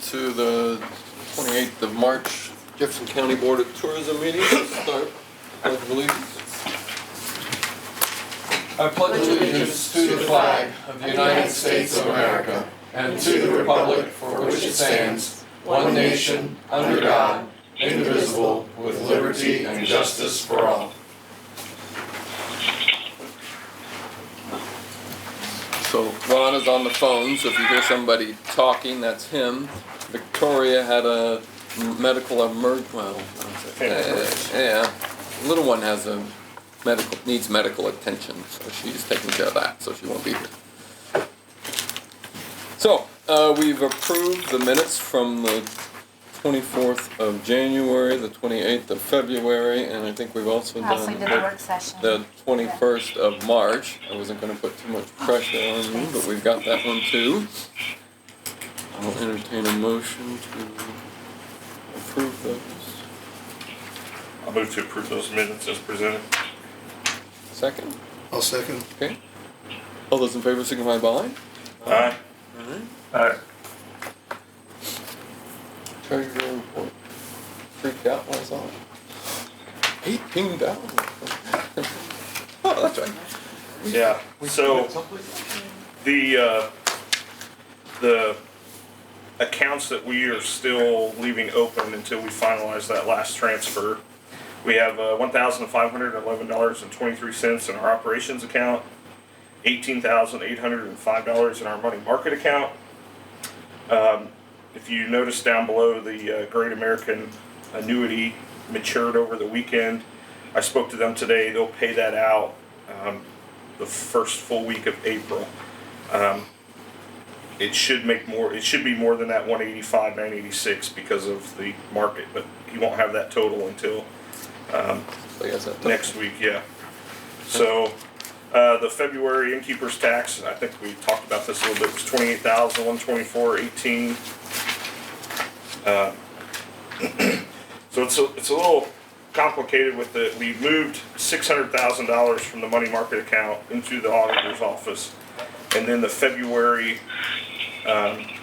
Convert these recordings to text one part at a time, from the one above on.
to the 28th of March Jefferson County Board of Tourism meeting. Start pledge of allegiance. I pledge allegiance to the flag of the United States of America and to the republic for which it stands, one nation, under God, indivisible, with liberty and justice for all. So Ron is on the phone, so if you hear somebody talking, that's him. Victoria had a medical little one has a needs medical attention, so she's taking care of that, so she won't be here. So, we've approved the minutes from the 24th of January, the 28th of February, and I think we've also done did the work session. The 21st of March. I wasn't going to put too much pressure on you, but we've got that one too. I'll entertain a motion to approve those. I'll move to approve those minutes as presented. Second? I'll second. Okay. All those in favor signify by Aye. Alright. Aye. Treasurer report. Freaked out when I saw it. 18,000. Oh, that's right. Yeah, so the accounts that we are still leaving open until we finalize that last transfer, we have $1,511.23 in our operations account, $18,805 in our money market account. If you notice down below, the Great American annuity matured over the weekend. I spoke to them today. They'll pay that out the first full week of April. It should make more. It should be more than that 185,986 because of the market, but he won't have that total until next week. Yeah. So the February innkeeper's tax, I think we talked about this a little bit, was $28,124.18. So it's a little complicated with the. We moved $600,000 from the money market account into the auditor's office, and then the February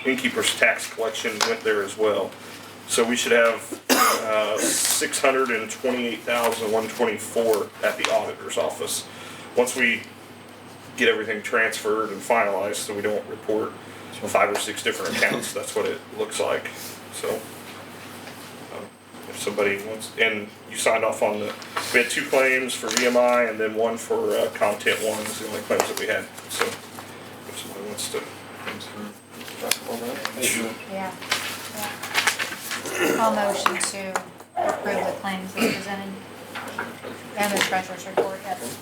innkeeper's tax collection went there as well. So we should have $628,124 at the auditor's office. Once we get everything transferred and finalized, so we don't report 5 or 6 different accounts, that's what it looks like. So if somebody wants, and you signed off on we had 2 claims for VMI and then 1 for Content 1 is the only claims that we had. So if somebody wants to. Yeah. I'll motion to approve the claims as presented and the treasurer's report, yes.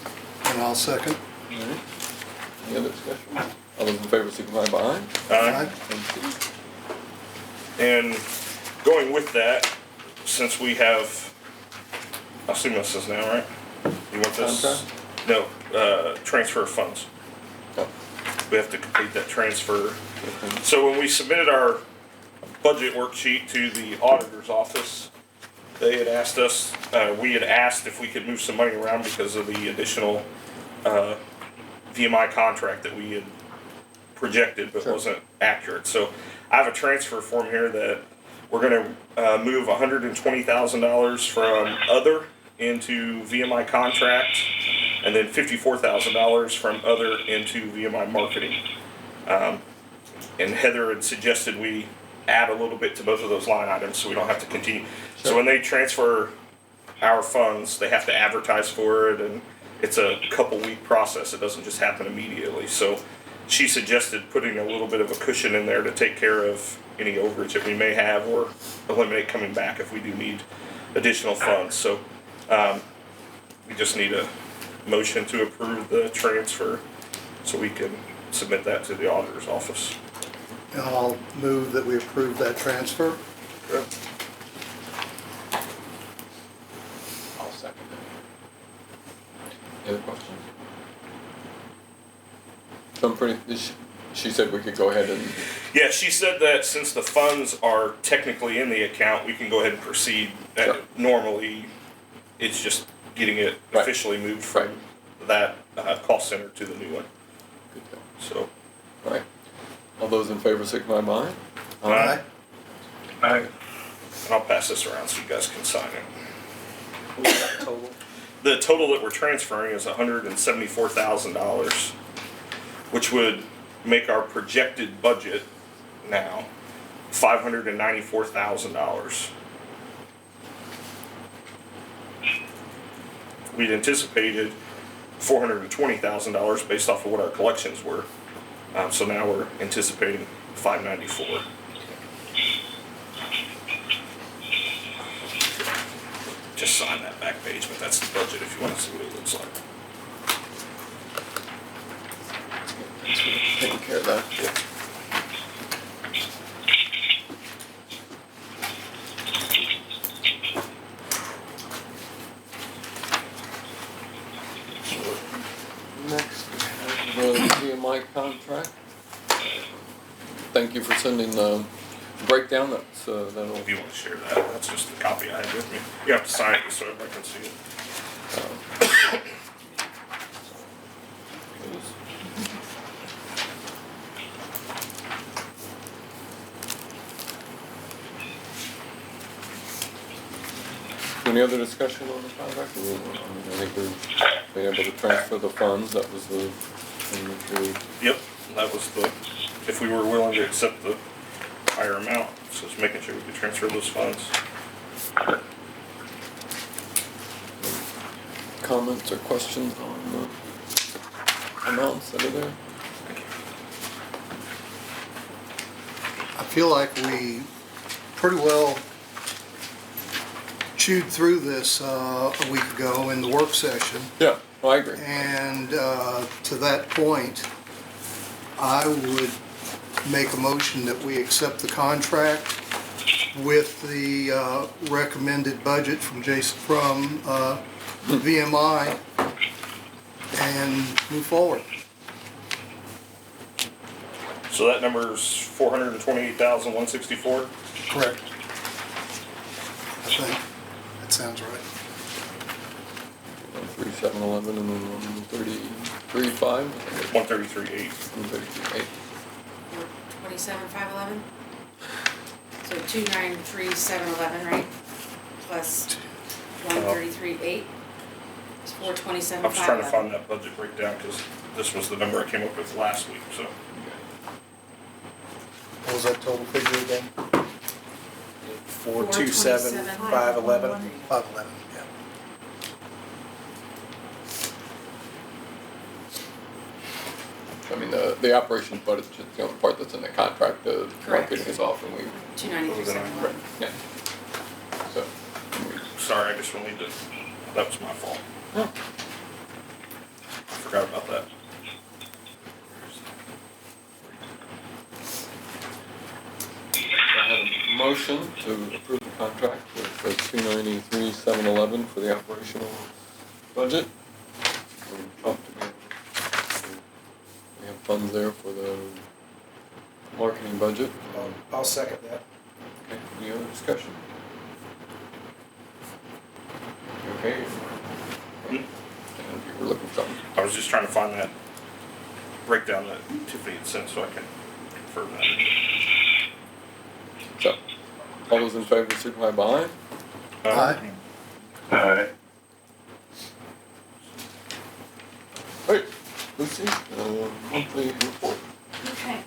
And I'll second. Alright. Any other discussion? All those in favor signify by aye. Aye. Thank you. And going with that, since we have, I assume this is now, right? You want this? Contract? No, transfer of funds. Oh. We have to complete that transfer. So when we submitted our budget worksheet to the auditor's office, they had asked us, we had asked if we could move some money around because of the additional VMI contract that we had projected but wasn't accurate. So I have a transfer form here that we're going to move $120,000 from other into VMI contract, and then $54,000 from other into VMI marketing. And Heather had suggested we add a little bit to both of those line items so we don't have to continue. Sure. So when they transfer our funds, they have to advertise for it, and it's a couple week process. It doesn't just happen immediately. So she suggested putting a little bit of a cushion in there to take care of any overage that we may have or eliminate coming back if we do need additional funds. So we just need a motion to approve the transfer so we can submit that to the auditor's office. And I'll move that we approve that transfer. Sure. I'll second it. Any other questions? So I'm pretty, she said we could go ahead and. Yeah, she said that since the funds are technically in the account, we can go ahead and proceed. Sure. Normally, it's just getting it officially moved from that call center to the new one. Good deal. So. All right. All those in favor signify by aye. Aye. And I'll pass this around so you guys can sign it. What was that total? The total that we're transferring is $174,000, which would make our projected budget now $594,000. We'd anticipated $420,000 based off of what our collections were. So now we're anticipating $594,000. Just sign that back page, but that's the budget if you want to see what it looks like. Taking care of that. Yeah. Next, we have the VMI contract. Thank you for sending the breakdown. That'll. If you want to share that, that's just the copy I have with me. You have to sign it so everybody can see it. Any other discussion on the contract? I think we've been able to transfer the funds. That was the thing that we. Yep, that was the, if we were willing to accept the higher amount, so it's making sure we could transfer those funds. Comments or questions on the amounts that are there? I feel like we pretty well chewed through this a week ago in the work session. Yeah, I agree. And to that point, I would make a motion that we accept the contract with the recommended budget from VMI and move forward. So that number's $428,164. Correct. I think that sounds right. 13711 and then 133.5. 133.8. 133.8. 27,511? So 293,711, right? Plus 133,8? It's 427,511. I was trying to find that budget breakdown because this was the number I came up with last week, so. What was that total figure again? 427,511. 511, yeah. I mean, the operations budget is the only part that's in the contract. The Correct. marketing is off, and we. 293,711. Yeah. So. Sorry, I guess we'll need to, that was my fault. Yeah. I forgot about that. I have a motion to approve the contract with 293,711 for the operational budget. We talked about, we have funds there for the marketing budget. I'll second that. Okay, any other discussion? Okay. And you were looking for something. I was just trying to find that breakdown that Tiffany had sent so I can confirm that. So, all those in favor signify by aye. Aye. Aye. Right, Lucy, monthly report. Okay,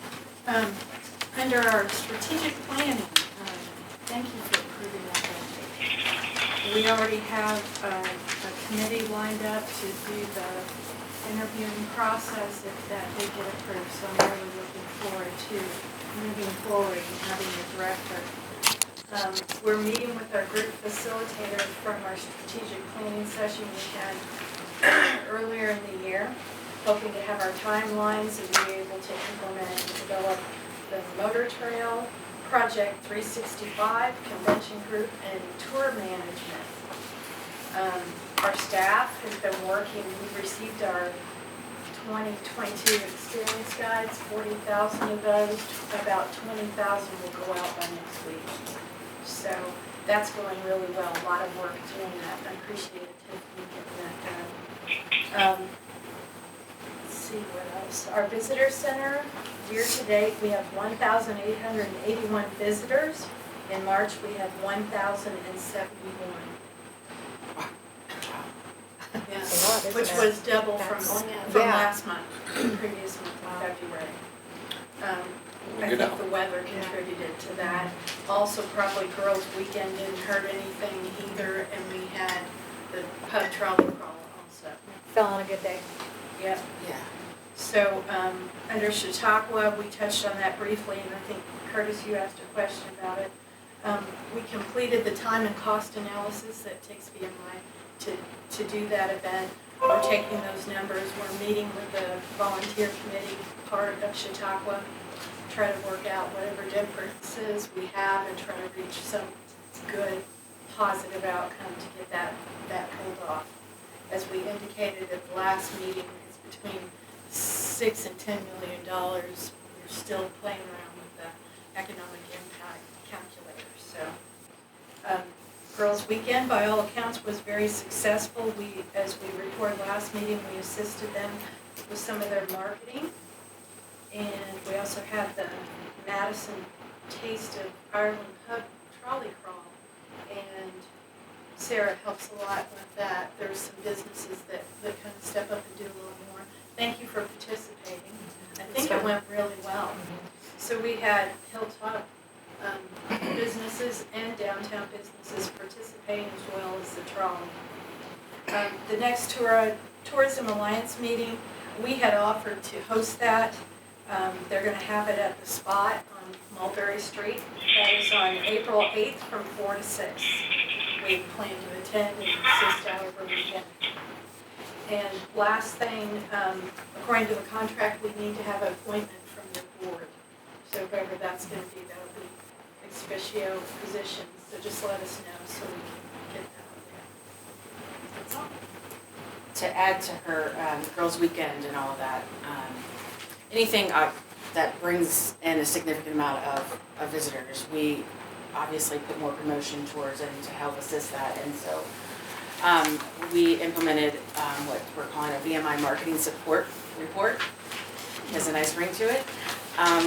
under our strategic planning, thank you for approving that. We already have a committee lined up to do the interviewing process if that did get approved, so I'm really looking forward to moving forward and having the director. We're meeting with our group facilitator from our strategic planning session we had earlier in the year, hoping to have our timelines and be able to implement and develop the motor trail, Project 365, convention group, and tour management. Our staff has been working, we've received our 2022 experience guides, 40,000 of those, about 20,000 will go out by next week. So that's going really well, a lot of work doing that, I appreciate Tiffany getting that done. Let's see what else, our visitor center, year to date, we have 1,881 visitors. In March, we had 1,071. Yeah, That's a lot, isn't which it? was double from Yeah. last month, previous month in February. I Good think out. the weather contributed to that. Also, probably Girls' Weekend didn't hurt anything either, and we had the pub trolley crawl also. Fell on a good day. Yep. Yeah. So, under Chautauqua, we touched on that briefly, and I think Curtis, you asked a question about it. We completed the time and cost analysis that takes BMI to do that event. We're taking those numbers, we're meeting with the volunteer committee part of Chautauqua, try to work out whatever differences we have and try to reach some good, positive outcome to get that pulled off. As we indicated at the last meeting, it's between $6 and $10 million. We're still playing around with the economic impact calculator. So, Girls' Weekend, by all accounts, was very successful. As we reported last meeting, we assisted them with some of their marketing. And we also had the Madison Taste of Ireland Pub Trolley Crawl. And Sarah helps a lot with that. There's some businesses that kind of step up and do a little more. Thank you for participating. I think it went really well. So we had Hilltop businesses and downtown businesses participating as well as the trolley. The next Tourism Alliance meeting, we had offered to host that. They're going to have it at the Spot on Mulberry Street. That is on April 8th from 4 to 6. We plan to attend and assist however we can. And last thing, according to the contract, we need to have an appointment from your board. So whoever that's going to be, that'll be ex officio positions. So just let us know so we can get that out there. That's all. To add to her Girls' Weekend and all of that, anything that brings in a significant amount of visitors, we obviously put more promotion towards and to help assist that. And so we implemented what we're calling a VMI marketing support report. It has a nice ring to it.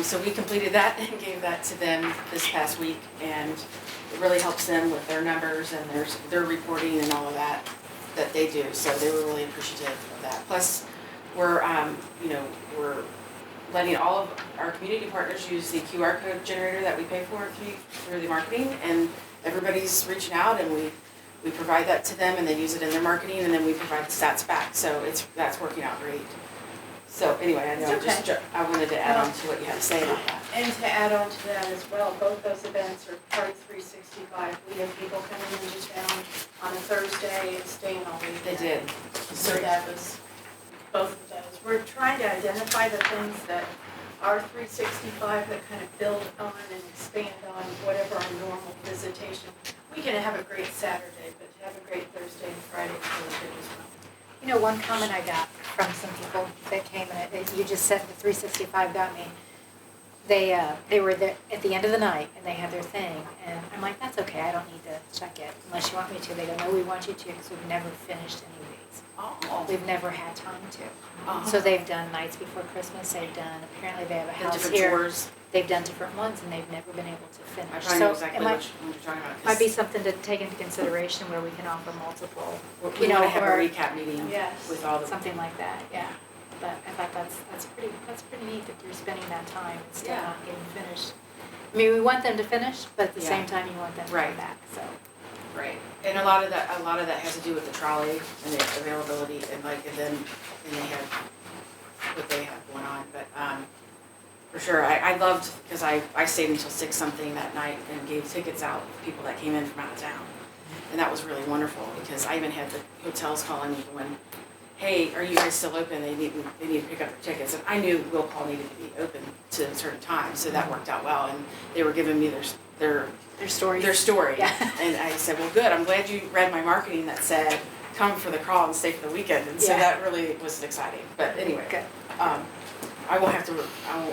So we completed that and gave that to them this past week, and it really helps them with their numbers and their reporting and all of that they do. So they were really appreciative of that. Plus, we're letting all of our community partners use the QR code generator that we pay for through the marketing, and everybody's reaching out, and we provide that to them, and they use it in their marketing, and then we provide the stats back. So that's working out great. So anyway, I know I wanted to add on to what you had to say about that. And to add on to that as well, both those events are part of 365. We have people coming into town on a Thursday and staying all weekend. They did. So that was both of those. We're trying to identify the things that are 365 that kind of build on and expand on whatever our normal visitation. We can have a great Saturday, but to have a great Thursday and Friday is really good as well. You know, one comment I got from some people that came, and you just said the 365 got me. They were there at the end of the night, and they had their thing, and I'm like, that's okay, I don't need to check it unless you want me to. They go, no, we want you to because we've never finished any of these. Oh. We've never had time to. Uh-huh. So they've done Nights Before Christmas, apparently they have a The house different here. tours. They've done different ones, and they've never been able to finish. I probably know So exactly it which one you're talking about. might be something to take into consideration where we can offer multiple, We you know, want to have a or recap meeting Yes. with all the. something like that, yeah. But I thought that's pretty neat that you're spending that time and still Yeah. not getting finished. I mean, we want them to finish, but at the Yeah. same time, you want them to Right. come back, so. Right, and a lot of that has to do with the trolley and the availability, and then they have what they have going on, but for sure, I loved, because I stayed until 6 something that night and gave tickets out to people that came in from out of town, and that was really wonderful, because I even had the hotels calling me going, hey, are you guys still open? They need to pick up their tickets, and I knew Will Call needed to be open to a certain time, so that worked out well, and they were giving me their story. Yeah. And I said, well, good, I'm glad you read my marketing that said, come for the crawl and stay for the weekend. And so Yeah. that really was exciting. But anyway, Good. I won't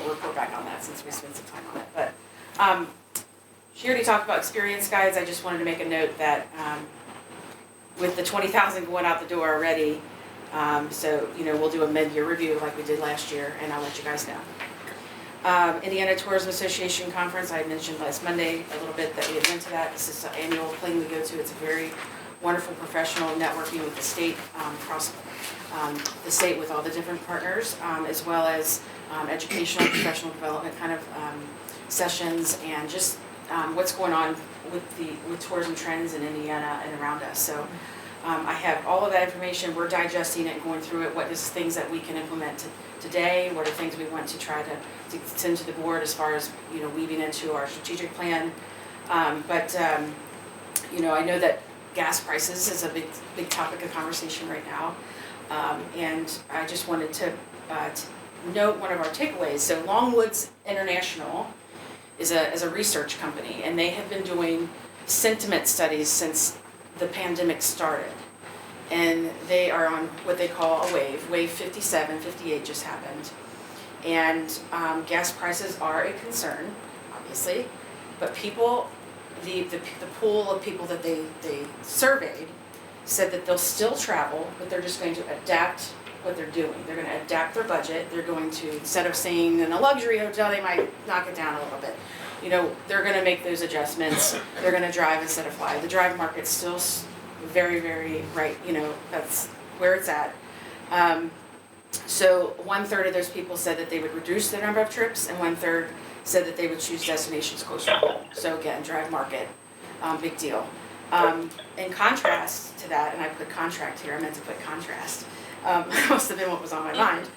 report back on that since we spent some time on it. But she already talked about experience guides. I just wanted to make a note that with the 20,000 going out the door already, so, we'll do a mid-year review like we did last year, and I'll let you guys know. Indiana Tourism Association Conference, I mentioned last Monday a little bit that we had went to that. This is the annual thing we go to. It's a very wonderful professional networking with the state, across the state with all the different partners, as well as educational, professional development kind of sessions, and just what's going on with tourism trends in Indiana and around us. So I have all of that information. We're digesting it and going through it. What is things that we can implement today? What are things we want to try to send to the board as far as, you know, weaving into our strategic plan. You know, I know that gas prices is a big topic of conversation right now. And I just wanted to note one of our takeaways. So Longwoods International is a research company, and they have been doing sentiment studies since the pandemic started. And they are on what they call a wave 57, 58 just happened. And gas prices are a concern, obviously, but people, the pool of people that they surveyed said that they'll still travel, but they're just going to adapt what they're doing. They're going to adapt their budget. They're going to, instead of staying in a luxury hotel, they might knock it down a little bit. You know, they're going to make those adjustments. They're going to drive instead of fly. The drive market's still very, very right. You know, that's where it's at. So 1/3 of those people said that they would reduce the number of trips, and 1/3 said that they would choose destinations closer to home. So again, drive market, big deal. In contrast to that, and I put contract here, I meant to put contrast. Must have been what was on my mind.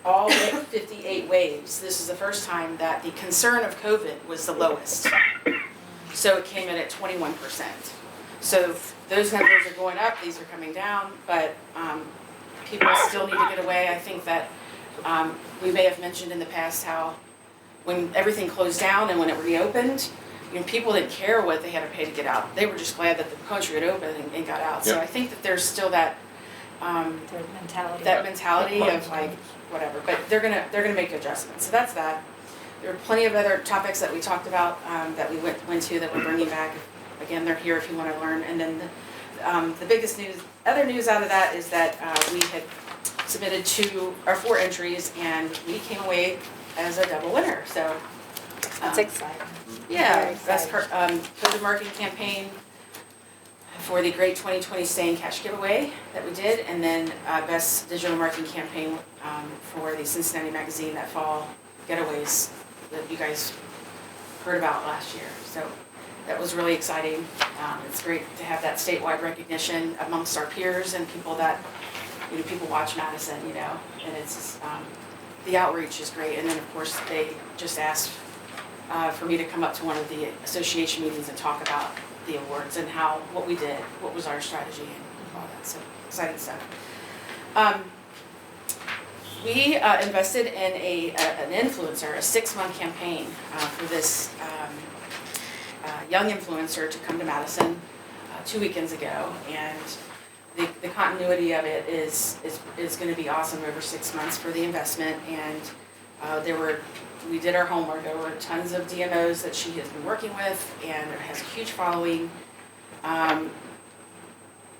All 58 waves, this is the first time that the concern of COVID was the lowest. So it came in at 21%. So those numbers are going up, these are coming down, but people still need to get away. I think that we may have mentioned in the past how when everything closed down and when it reopened, you know, people didn't care what they had to pay to get out. They were just glad that the country had opened and got out. So I think that there's still that mentality of like whatever, but they're gonna make adjustments. So that's that. There are plenty of other topics that we talked about that we went to that we're bringing back. Again, they're here if you want to learn. And then the biggest other news out of that is that we had submitted 4 entries, and we came away as a double winner. So That's exciting. yeah, Very best exciting. COVID marketing campaign for the Great 2020 Stay and Cash giveaway that we did, and then best digital marketing campaign for the Cincinnati Magazine that fall getaways that you guys heard about last year. So that was really exciting. It's great to have that statewide recognition amongst our peers and people that, you know, people watch Madison, you know, and it's the outreach is great. And then of course they just asked for me to come up to one of the association meetings and talk about the awards and what we did, what was our strategy and all that. So exciting stuff. We invested in an influencer, a 6-month campaign for this young influencer to come to Madison 2 weekends ago, and the continuity of it is going to be awesome over 6 months for the investment. And we did our homework. There were tons of DMOs that she has been working with, and it has a huge following.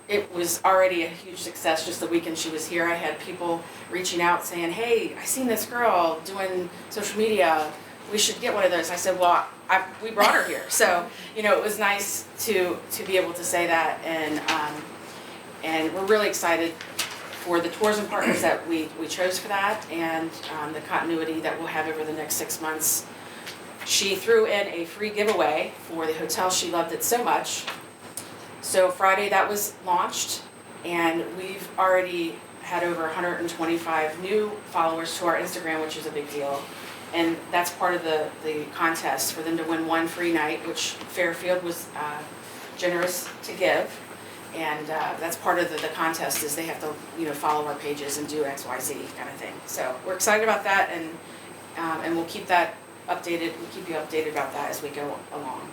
It was already a huge success just the weekend she was here. I had people reaching out saying, hey, I seen this girl doing social media. We should get one of those. I said, well, we brought her here. So, you know, it was nice to be able to say that. And we're really excited for the tourism partners that we chose for that, and the continuity that we'll have over the next 6 months. She threw in a free giveaway for the hotel. She loved it so much. So Friday that was launched, and we've already had over 125 new followers to our Instagram, which is a big deal. And that's part of the contest for them to win one free night, which Fairfield was generous to give. And that's part of the contest is they have to, you know, follow our pages and do XYZ kind of thing. So we're excited about that, and we'll keep that updated. We'll keep you updated about that as we go along.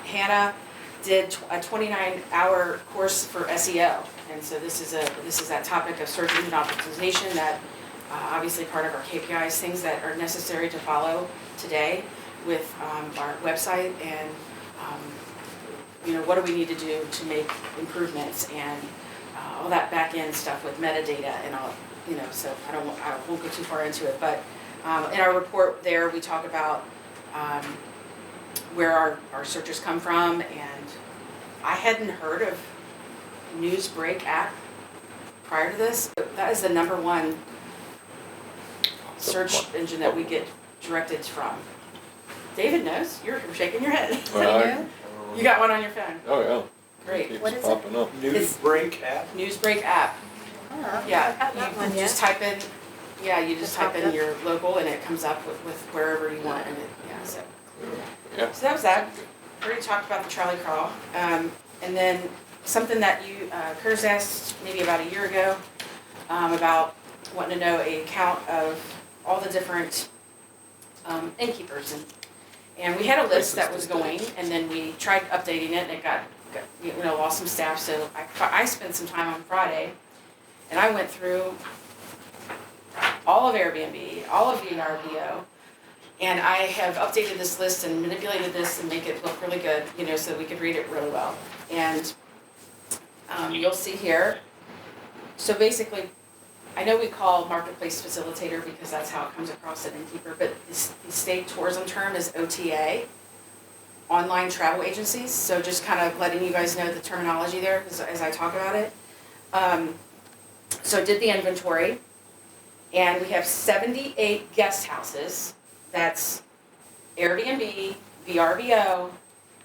Hannah did a 29-hour course for SEO, and so this is that topic of search engine optimization that obviously part of our KPIs, things that are necessary to follow today with our website, and you know, what do we need to do to make improvements, and all that back end stuff with metadata and all, so I won't go too far into it, but in our report there, we talk about where our searches come from, and I hadn't heard of Newsbreak app prior to this. That is the #1 search engine that we get directed from. David knows. You're shaking your head. Well, You got one on your phone. Oh, yeah. Great. Keeps What is it? popping up. Newsbreak app? Newsbreak app. Oh, Yeah. I've had that one You yet. just type in, you just type in popped up. your local and it comes up with wherever you want, and so. Yeah. So that was that. Already talked about the trolley crawl. And then something that you, Curtis asked maybe about a year ago, about wanting to know a count of all the different innkeepers. And we had a list that was going, and then we tried updating it, and it got lost some staff. So I spent some time on Friday, and I went through all of Airbnb, all of VRBO, and I have updated this list and manipulated this and make it look really good, so that we could read it really well. And you'll see here. So basically, I know we call marketplace facilitator because that's how it comes across at innkeeper, but the state tourism term is OTA, online travel agencies. So just kind of letting you guys know the terminology there as I talk about it. So did the inventory, and we have 78 guest houses. That's Airbnb, VRBO,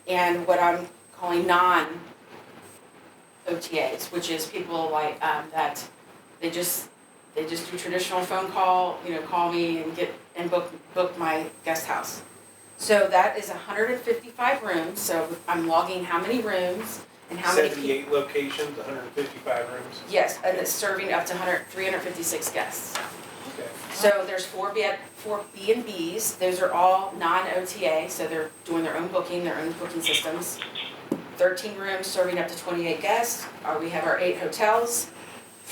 and what I'm calling non-OTAs, which is people like that they just do traditional phone call, call me and book my guest house. So that is 155 rooms. So I'm logging how many rooms and how many people. 78 locations, 155 rooms. Yes, and it's serving up to 356 guests. Okay. So there's four B&Bs. Those are all non-OTA, so they're doing their own booking systems. 13 rooms serving up to 28 guests. We have our 8 hotels.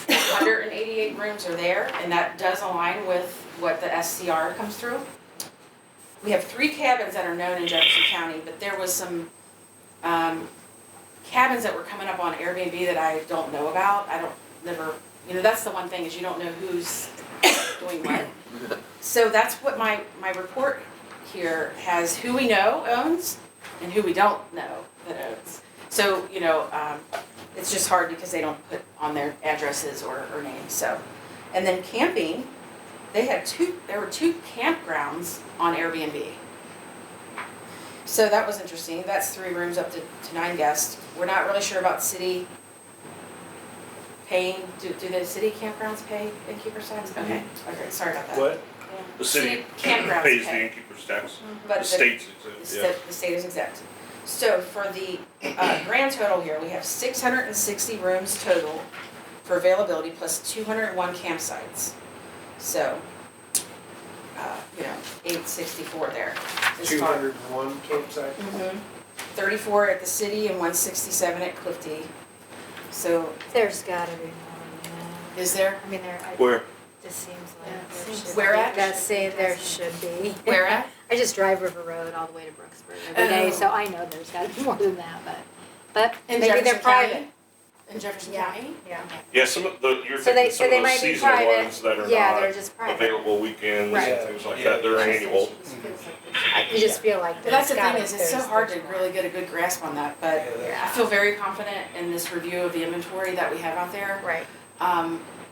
188 rooms are there, and that does align with what the SCR comes through. We have 3 cabins that are known in Jefferson County, but there was some cabins that were coming up on Airbnb that I don't know about. That's the one thing, is you don't know who's doing what. So that's what my report here has: who we know owns and who we don't know that owns. So, it's just hard because they don't put on their addresses or names. So, and then camping, there were 2 campgrounds on Airbnb. So that was interesting. That's 3 rooms up to 9 guests. We're not really sure about city paying. Do the city campgrounds pay innkeeper tax? Okay, sorry about that. What? The city campgrounds pays the pay. innkeeper's tax. But The state's exempt. The state is exempt. So for the grand total here, we have 660 rooms total for availability, plus 201 campsites. So, 864 there. As far- 201 campsite? 34 at the city and 167 at Clifty. So, There's gotta be more than that. is there? I mean, Where? just seems Yeah, like it there seems should Where be. at? There should be. Where at? I just drive River Road all the way to Brooksburg every day, Oh. so I know there's gotta be more than that, but In maybe they're Jefferson private. County? In Jefferson Yeah. County? Yeah. Yeah, some of you're So thinking they, some so of they those might be seasonal private. ones that are Yeah, not they're just private. available weekends Right. and things like that. They're annual. You just feel like Well, that's the there's thing gotta- is, it's so there's- hard to there's more. really get a good grasp on that, but Yeah, I feel very confident in this review of the inventory that we have out there. Right.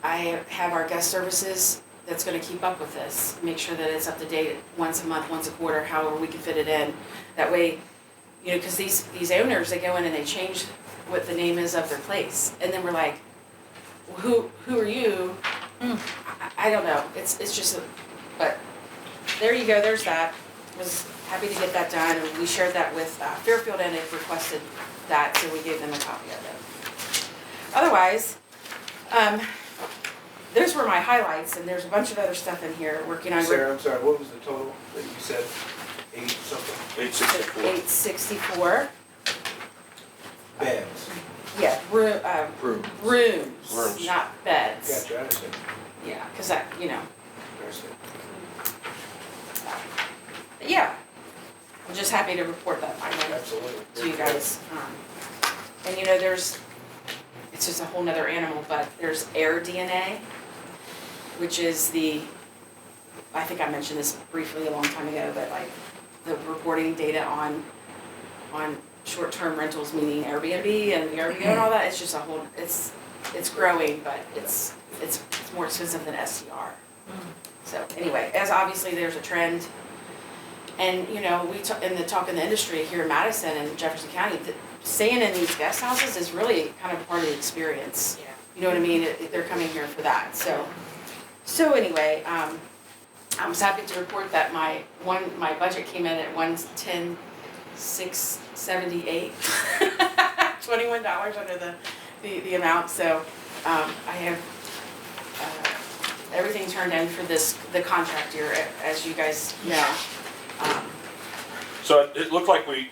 I have our guest services that's gonna keep up with this, make sure that it's up to date once a month, once a quarter, however we can fit it in. That way, cause these owners, they go in and they change what the name is of their place, and then we're like, who are you? I don't know, it's just, but there you go, there's that. Was happy to get that done, and we shared that with Fairfield, and they requested that, so we gave them a copy of it. Otherwise, those were my highlights, and there's a bunch of other stuff in here working on. Sarah, I'm sorry, what was the total that you said? 8 something? 864. 864, Beds. yeah, Rooms. rooms, not beds. Gotcha, I understand. Yeah, cause that, I understand. yeah. I'm just happy to report that finding Absolutely. to you guys. And there's it's just a whole nother animal, but there's air DNA, which is I think I mentioned this briefly a long time ago, but like the reporting data on short-term rentals, meaning Airbnb and VRBO and all that, it's just a whole, it's growing, but it's more expensive than STR. So anyway, as obviously there's a trend, and we in the talk in the industry here in Madison and Jefferson County, staying in these guest houses is really kind of part of the experience. Yeah. You know what I mean? They're coming here for that. So anyway, I was happy to report that my budget came in at $110,678, $21 under the amount. So I have everything turned in for the contract year, as you guys know. So it looked like you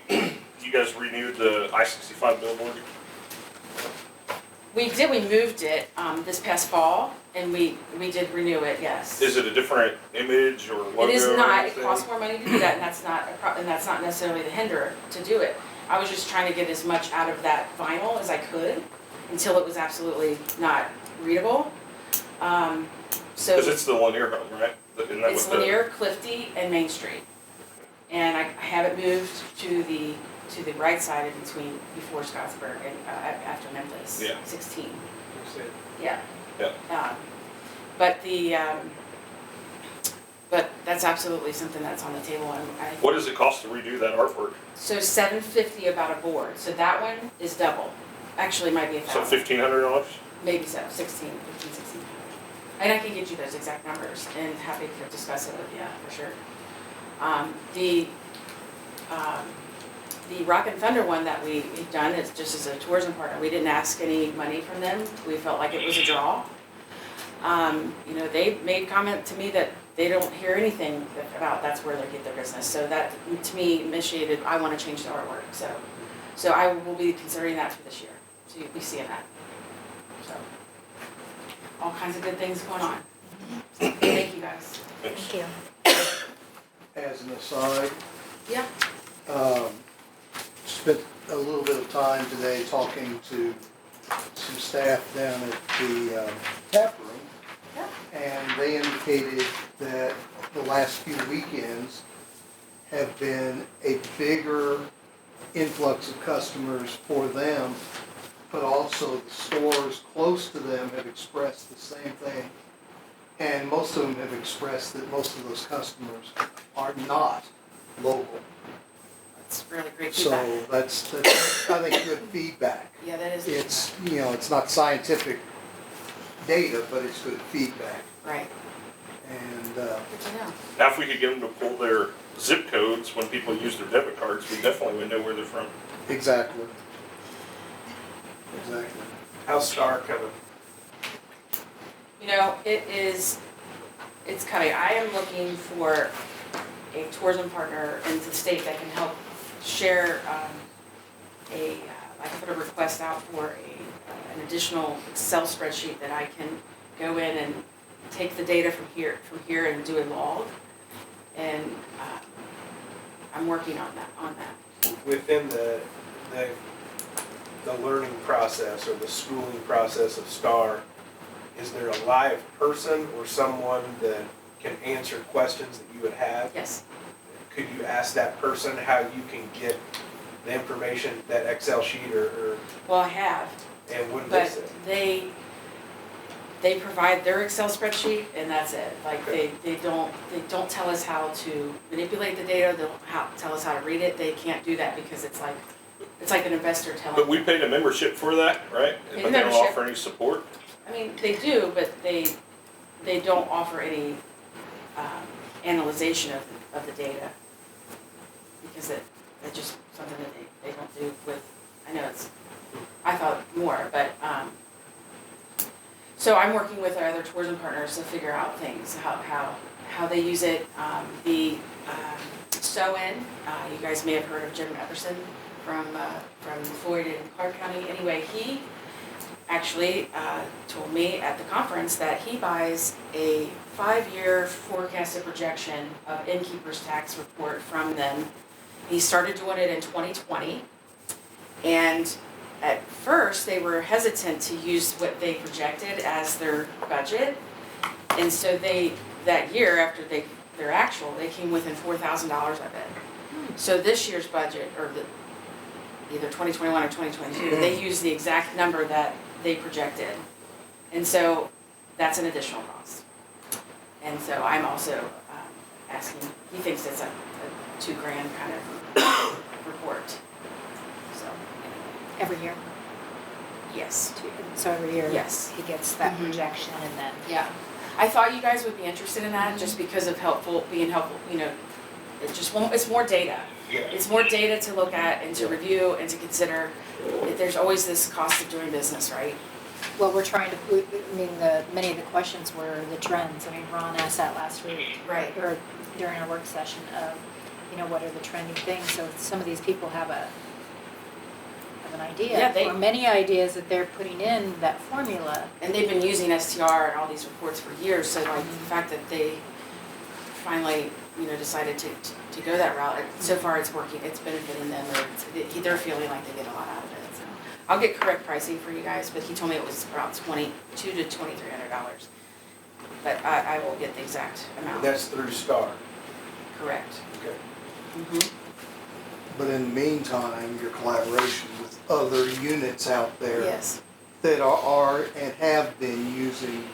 guys renewed the I-65 billboard. We did. We moved it this past fall, and we did renew it. Yes. Is it a different image or logo? It is or not. It anything? costs more money to do that, and that's not necessarily the hinder to do it. I was just trying to get as much out of that vinyl as I could until it was absolutely not readable. So Because it's the Lanier home, right? Isn't that it's what the- Lanier, Clifty, and Main Street, and I have it moved to the right side in between before Scottsburg and after Memphis. Yeah. 16. You said Yeah. Yeah. But that's absolutely something that's on the table, and What does it cost to redo that artwork? so $750 about a board. So that one is double. Actually, it might be So $1,000. $1,500? Maybe so, 16, 15, 16. And I can get you those exact numbers and happy to discuss it with you for sure. The Rock and Thunder one that we've done is just as a tourism partner. We didn't ask any money from them. We felt like it was a draw. They made comment to me that they don't hear anything about that's where they get their business. So that, to me, initiated, I want to change the artwork. So I will be considering that for this year. So you'll be seeing that. So, all kinds of good things going on. Thank you, guys. Thank you. As an aside, Yeah. spent a little bit of time today talking to some staff down at the tap room. Yeah. And they indicated that the last few weekends have been a bigger influx of customers for them, but also the stores close to them have expressed the same thing. And most of them have expressed that most of those customers are not local. That's really great So feedback. that's I think, good feedback. Yeah, that is. good It's, it's not scientific data, but it's good feedback. feedback. Right. And, Good to know. Now, if we could get them to pull their zip codes when people use their debit cards, we definitely would know where they're from. exactly. Exactly. how's Star coming? It's coming. I am looking for a tourism partner in the state that can help share I can put a request out for an additional Excel spreadsheet that I can go in and take the data from here and do a log. And I'm working on that. Within the learning process or the schooling process of STAR, is there a live person or someone that can answer questions that you would have? Yes. Could you ask that person how you can get the information, that Excel sheet or Well, I have. and what did they But say? they provide their Excel spreadsheet and that's it. Like Okay. they don't tell us how to manipulate the data, they don't tell us how to read it. They can't do that because it's like an investor telling. But we paid a membership for that, right? Paid But they don't membership. offer any support? I mean, they do, but they don't offer any analyzation of the data. Because it's just something that they don't do with, I thought more, but, so I'm working with our other tourism partners to figure out things, how they use it. Sew-In, you guys may have heard of Jefferson from Floyd and Clark County. Anyway, he actually told me at the conference that he buys a 5-year forecasted projection of innkeeper's tax report from them. He started doing it in 2020, and at first, they were hesitant to use what they projected as their budget. And so that year after their actual, they came within $4,000 of it. So this year's budget, or either 2021 or 2022, they used the exact number that they projected. And so that's an additional cost. And so I'm also asking, he thinks it's a $2,000 kind of report. So, Every year. yes. So every year. Yes. He gets that Mhm. projection and then. Yeah. I thought you guys would be interested in that just because of being helpful, it's more data. Yeah. It's more data to look at and to review and to consider. There's always this cost of doing business, right? Well, we're trying to, many of the questions were the trends. I mean, Ron asked that last week. Right. Or during our work session of, what are the trending things? So some of these people have an idea. Yeah, or many ideas that they're putting in that formula. And they've been using STR and all these reports for years, so like the fact that they finally, decided to go that route, so far it's working, it's benefiting them, or they're feeling like they get a lot out of it, so. I'll get correct pricing for you guys, but he told me it was around $2,200 to $2,300. But I will get the exact amount. And that's through Star. Correct. Okay. Mm-hmm. But in the meantime, your collaboration with other units out there Yes. that are and have been using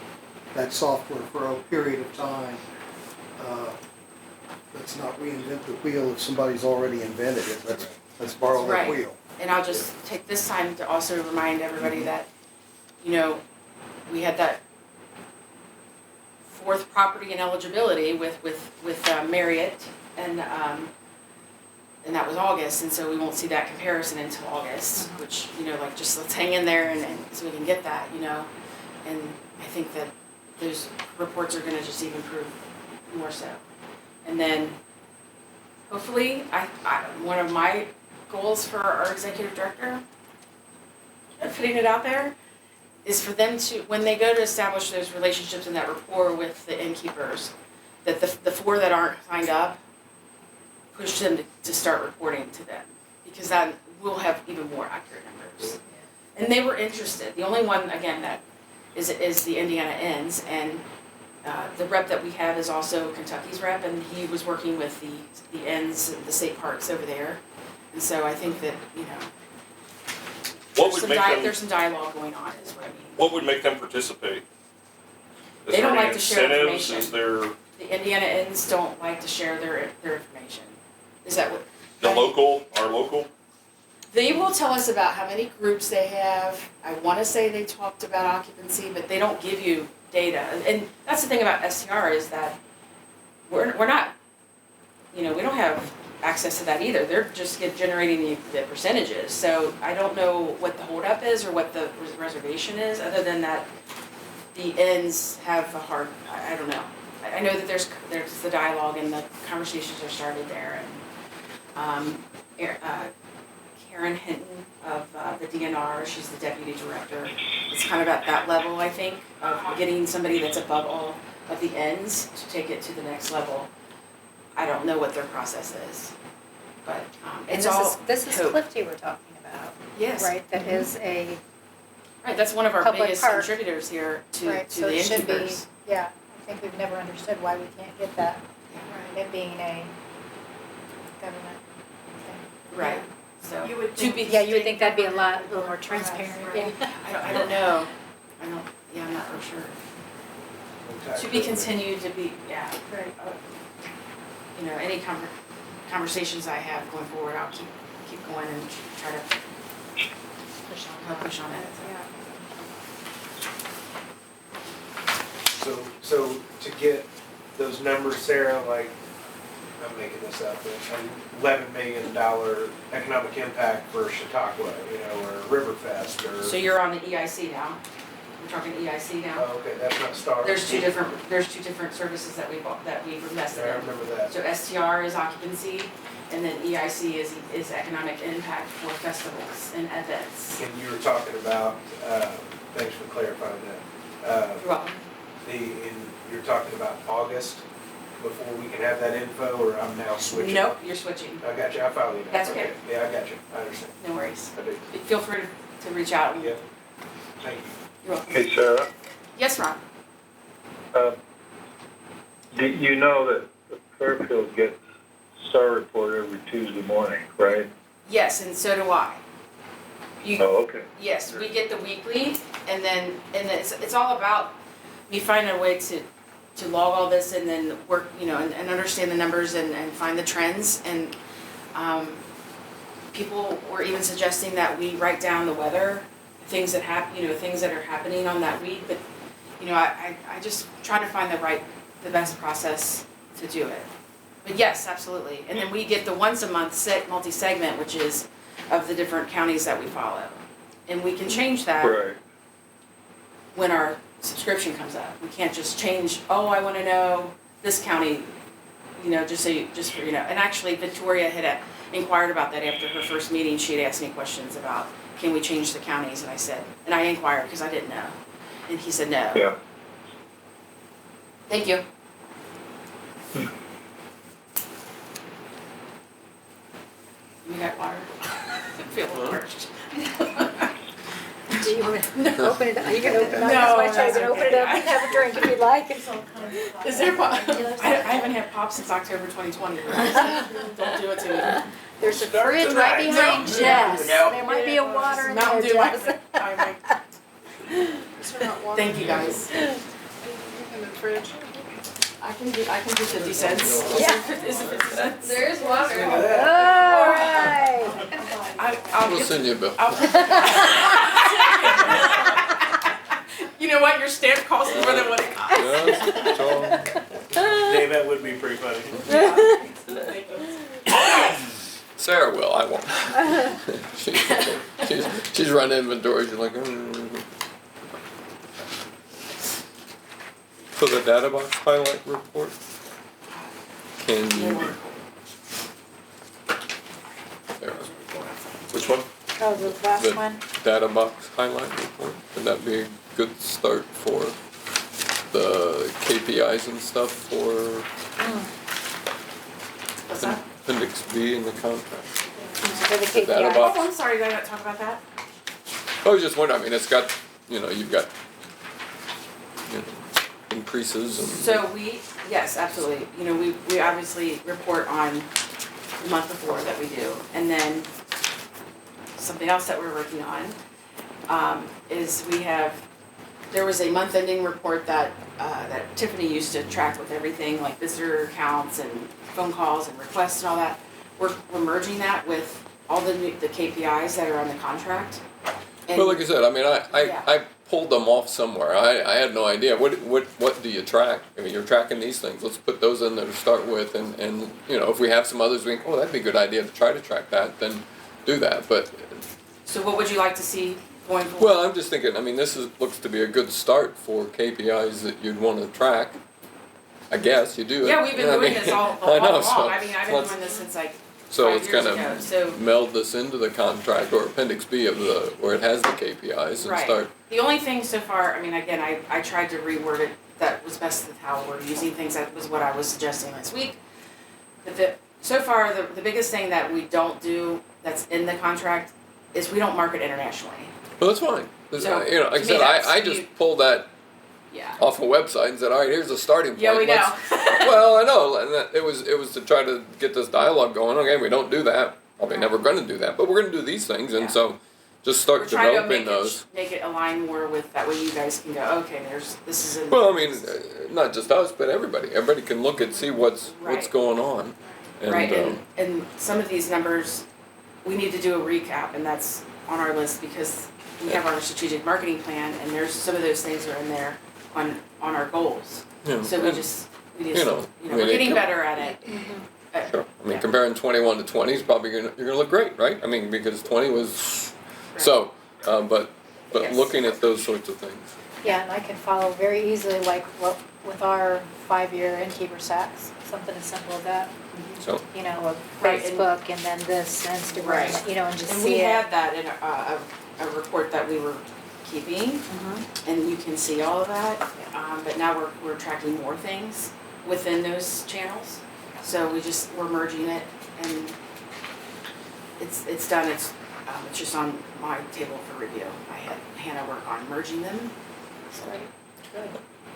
that software for a period of time. Let's not reinvent the wheel if somebody's already invented it. Let's borrow Right. the wheel. And I'll just take this time to also remind everybody that, we had that fourth property and eligibility with Marriott, and that was August, and so we won't see that comparison until August, which, just let's hang in there and so we can get that, and I think that those reports are gonna just even prove more so. And then, hopefully, one of my goals for our executive director, putting it out there, is for them to, when they go to establish those relationships and that rapport with the innkeepers, that the 4 that aren't signed up, push them to start reporting to them, because that will have even more accurate numbers. And they were interested. The only one, again, that is the Indiana Inns, and the rep that we have is also Kentucky's rep, and he was working with the Inns, the state parks over there. And so I think that, What would make them, there's some dialogue going on, is what I mean. what would make them participate? Is They don't there any like to share incentives? information. Is there The Indiana Inns don't like to share their information. Is that what? our local? They will tell us about how many groups they have. I want to say they talked about occupancy, but they don't give you data. And that's the thing about STR, is that we're not, we don't have access to that either. They're just generating the percentages. So I don't know what the holdup is or what the reservation is, other than that the inns have a hard, I don't know. I know that there's the dialogue and the conversations are started there. And Karen Hinton of the DNR, she's the deputy director. It's kind of at that level, I think, of getting somebody that's above all of the ends to take it to the next level. I don't know what their process is, but it's all This is hope. Clifty we're talking about. Yes. Right, that is a, Right, that's one of our Public biggest park. contributors here to right, so the it should be, innkeepers. yeah, I think we've never understood why we can't get that, it being a government thing. Right, so. You would to be- Yeah, you would think that'd be a little more transparent, yeah. I don't know. I'm not for sure. Okay. To be continued, to be, yeah. Right. Any conversations I have going forward, I'll keep going and try to push on it. So to get those numbers, Sarah, like, I'm making this up, but $11 million economic impact for Chautauqua, or Riverfest, or. So you're on the EIC now? We're talking EIC now? Oh, okay, that's not Star. There's two different services that we've invested Yeah, I in. remember that. So STR is occupancy, and then EIC is economic impact for festivals and events. And you were talking about, thanks for clarifying that. You're welcome. You're talking about August before we can have that info, or I'm now switching? Nope, you're switching. I got you, I follow you now. That's okay. Yeah, I got you, I understand. No worries. I do. Feel free to reach out. Yeah. Thank you. You're welcome. Hey, Sarah, Yes, Ron? do you know that Fairfield gets Star Report every Tuesday morning, right? Yes, and so do I. You, Oh, okay. yes, we get the weekly, and then it's all about me finding a way to log all this and then work, and understand the numbers and find the trends. And people were even suggesting that we write down the weather, things that things that are happening on that week. But I just try to find the best process to do it. But yes, absolutely. And then we get the once a month multi-segment, which is of the different counties that we follow. And we can change that Right. when our subscription comes up. We can't just change, I want to know this county, just for. And actually Victoria had inquired about that after her first meeting. She had asked me questions about, can we change the counties? And I inquired because I didn't know. And he said no. Yeah. Thank you. You got water? I feel parched. Do you want to open it up? You can open it up. No, That's why I that's said open it okay. up and have a drink if you'd like. Is there pop? I haven't had pop since October 2020. Don't do it to me. There's a fridge right behind No. Jess. No. There might be a water in Mountain there, Dew. Jess. Thank you guys. I can do 50 cents. Yeah. Is it 50 cents? There's water. All right. I'll We'll give- send you a bill. You know what? Your stamp costs more than what it costs. Yes, John. Dave, that would be pretty funny. Sarah will, I won't. She's running inventory, she's like, So the data box highlight report, can you? There. Which one? Oh, the last The one? data box highlight report, would that be a good start for the KPIs and stuff for What's that? Appendix B in the contract? For the The data KPIs. box. I'm sorry, did I not talk about that? I was just wondering, it's got, you've got, increases and. So yes, absolutely. We obviously report on the month before that we do. And then something else that we're working on is there was a month ending report that Tiffany used to track with everything, like visitor counts and phone calls and requests and all that. We're merging that with all the KPIs that are on the contract. And Well, like I said, Yeah. I pulled them off somewhere. I had no idea. What do you track? You're tracking these things. Let's put those in there to start with, and if we have some others, we think, that'd be a good idea to try to track that. Then do that. But So what would you like to see going forward? well, I'm just thinking. This looks to be a good start for KPIs that you'd want to track. I guess you do. Yeah, we've been doing this all I know, along. so I've been let's- doing this since like So 5 let's years kind ago. of So meld this into the contract or Appendix B of where it has the KPIs and right. start. The only thing so far, again, I tried to reword it that was best with how we're using things. That was what I was suggesting last week. So far, the biggest thing that we don't do that's in the contract is we don't market internationally. Well, that's fine. So, Like I to me, said, that's I just pulled that Yeah. off a website and said, all right, here's a starting point. Yeah, we know. Well, I know, and it was to try to get this dialogue going. Okay, we don't do that. Probably never going to do that, but we're going to do these things, and Yeah. so just We're start trying to developing those. make it align more with that way you guys can go, okay, this is in Well, not just us, but everybody. Everybody can look and see what's Right. going on. And, right, and some of these numbers, we need to do a recap, and that's on our list because we have our strategic marketing plan, and there's some of those things are in there on our goals. So we just we're getting better at it. Sure. Yeah. Comparing 21 to 20 is probably you're gonna look great, right? Because 20 was Right. so, but Yes. looking at those sorts of things. Yeah, and I can follow very easily, like what with our 5-year innkeeper stats, something as simple as that. So Of Right, and- Facebook and then this Instagram, Right. and just And see we it. had that in a report that we were keeping, and you can see all of that. But now we're tracking more things within those channels. So we're merging it, and it's done. It's just on my table for review. I had Hannah work on merging them, so. Good.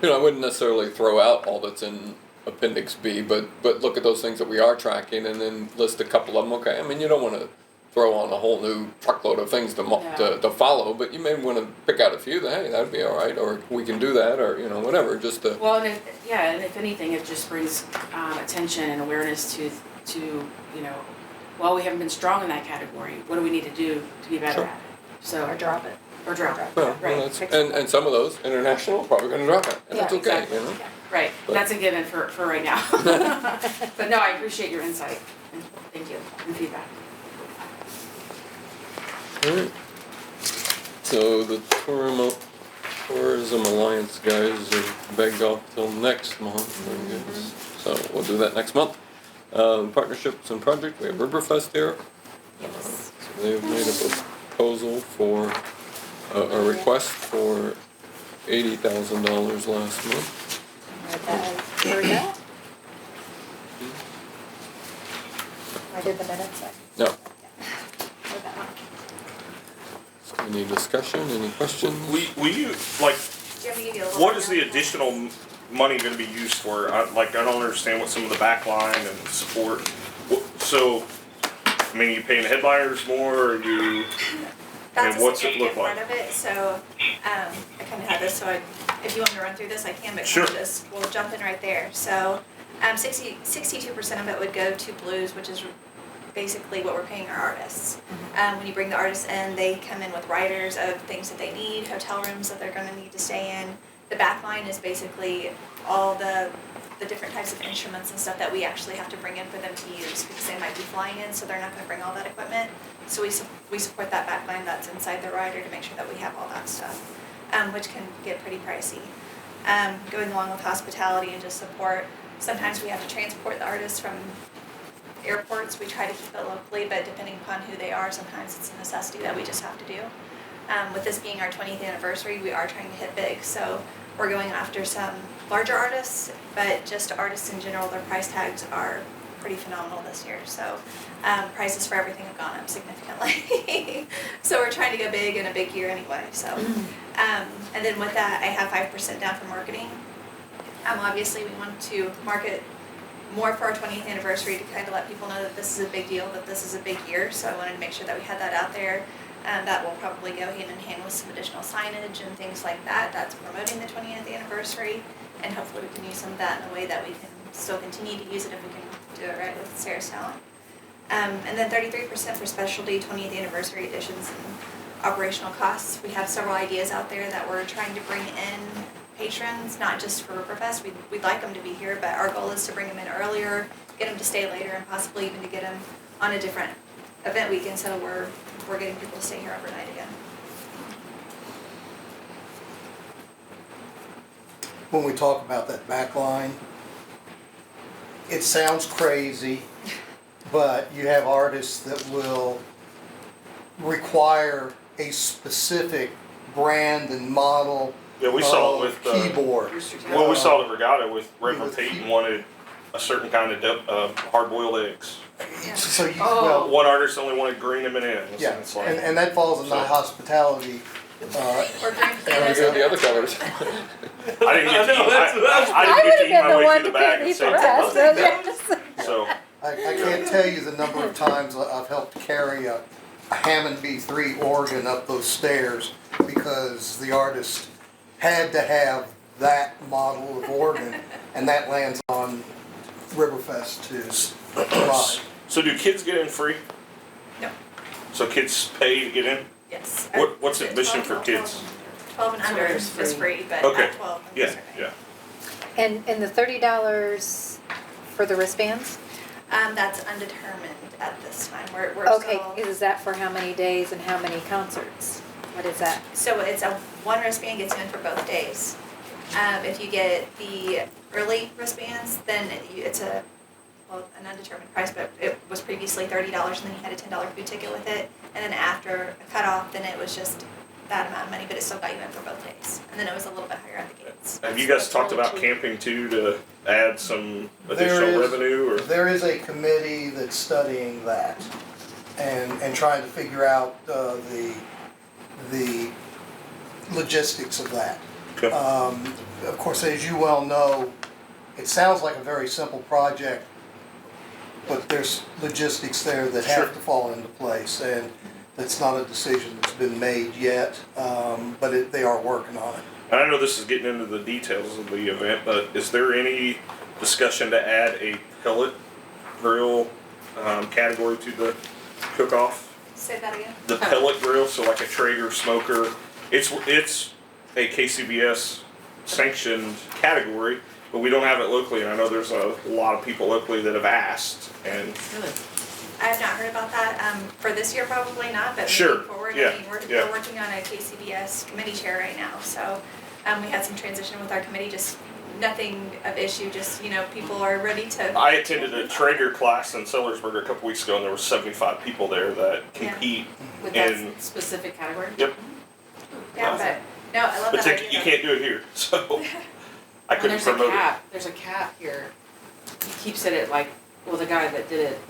You know, I wouldn't necessarily throw out all that's in Appendix B, but look at those things that we are tracking and then list a couple of them, okay? I mean, you don't wanna throw on a whole new truckload of things to follow, but you may wanna pick out a few that, hey, that'd be all right, or we can do that, or, you know, whatever, just to. Well, and if anything, it just brings attention and awareness to, you know, well, we haven't been strong in that category, what do we need to do to be better Sure. at it? So. Or drop it. Or drop it, Well, right. that's, and some of those, international, probably gonna drop it, and Yeah, that's okay, exactly. you know? Right, But- that's a given for right now. But no, I appreciate your insight, and thank you, and feedback. Alright. So the Tourism Alliance guys are begged off till next month, I guess. So we'll do that next month. Partnerships and project, we have Riverfest here. Yes. So they've made a proposal for, a request for $80,000 last month. Heard that? I did the minutes. No. Heard that one. Any discussion, any questions? Will you, like, Do you want me to give you a little what is the rundown? additional money gonna be used for? I don't understand what some of the backline and support. So, I mean, you paying the headliners more, or you, That's and what's a it look significant like? part of it, so, I kinda had this, so if you want me to run through this, I can, but Sure. we'll jump in right there. So, 62% of it would go to blues, which is basically what we're paying our artists. When you bring the artists in, they come in with writers of things that they need, hotel rooms that they're gonna need to stay in. The back line is basically all the different types of instruments and stuff that we actually have to bring in for them to use, because they might be flying in, so they're not gonna bring all that equipment. So we support that back line that's inside the rider to make sure that we have all that stuff, which can get pretty pricey. Going along with hospitality and just support, sometimes we have to transport the artists from airports. We try to keep it locally, but depending upon who they are, sometimes it's a necessity that we just have to do. With this being our 20th anniversary, we are trying to hit big, so we're going after some larger artists, but just artists in general, their price tags are pretty phenomenal this year. So prices for everything have gone up significantly. So we're trying to go big in a big year anyway. So and then with that, I have 5% down for marketing. Obviously, we want to market more for our 20th anniversary to kind of let people know that this is a big deal, that this is a big year. So I wanted to make sure that we had that out there. That will probably go hand in hand with some additional signage and things like that. That's promoting the 20th anniversary, and hopefully we can use some of that in a way that we can still continue to use it if we can do it right with Sarah's talent. And then 33% for specialty 20th anniversary editions and operational costs. We have several ideas out there that we're trying to bring in patrons, not just for Riverfest. We'd like them to be here, but our goal is to bring them in earlier, get them to stay later, and possibly even to get them on a different event weekend, so we're getting people to stay here overnight again. When we talk about that back line, it sounds crazy, but you have artists that will require a specific brand and model Yeah, we saw it of with, keyboard. well, we saw it at Regatta with Reverend with Peyton key- wanted a certain kind of hard-boiled eggs. So you, Oh. well, One artist only wanted green M&Ms. yeah, It's like, and that falls in the So- hospitality, Or green And we go the other colors. I didn't get to eat, I didn't get to eat my way through the bag and say, so, I can't tell you the number of times I've helped carry a Hammond B3 organ up those stairs because the artist had to have that model of organ, and that lands on Riverfest to provide. so do kids get in free? No. So kids pay to get in? Yes. What's admission for kids? 12 and under is free, but Okay. at 12. Yeah, these are paid. yeah. And the $30 for the wristbands? That's undetermined at this time. We're Okay, still, is that for how many days and how many concerts? What is that? so it's a one wristband gets you in for both days. If you get the early wristbands, then it's an undetermined price, but it was previously $30, and then you had a $10 food ticket with it. And then after a cutoff, then it was just that amount of money, but it still got you in for both days. And then it was a little bit higher at the gates. Have you guys talked about camping too, to add some There additional is- revenue, or? There is a committee that's studying that. and trying to figure out the logistics of that. Okay. Of course, as you well know, it sounds like a very simple project, but there's logistics there that have to fall into place, and that's not a decision that's been made yet, but they are working on it. And I know this is getting into the details of the event, but is there any discussion to add a pellet grill category to the cook-off? Say that again. The pellet grill, so like a Traeger smoker. It's a KCBS sanctioned category, but we don't have it locally, and I know there's a lot of people locally that have asked. And Really? I have not heard about that, for this year probably not, but Sure, moving forward, yeah, I mean, we're yeah. working on a KCBS committee chair right now, so, we had some transition with our committee, just nothing of issue, just, people are ready to. I attended a Traeger class in Sellersburg a couple weeks ago, and there were 75 people there that compete With in. that specific category? Yep. Yeah, but, no, I love But that idea. you can't do it here, so I And couldn't promote it. there's a cap here. He keeps it at like, well, the guy that did it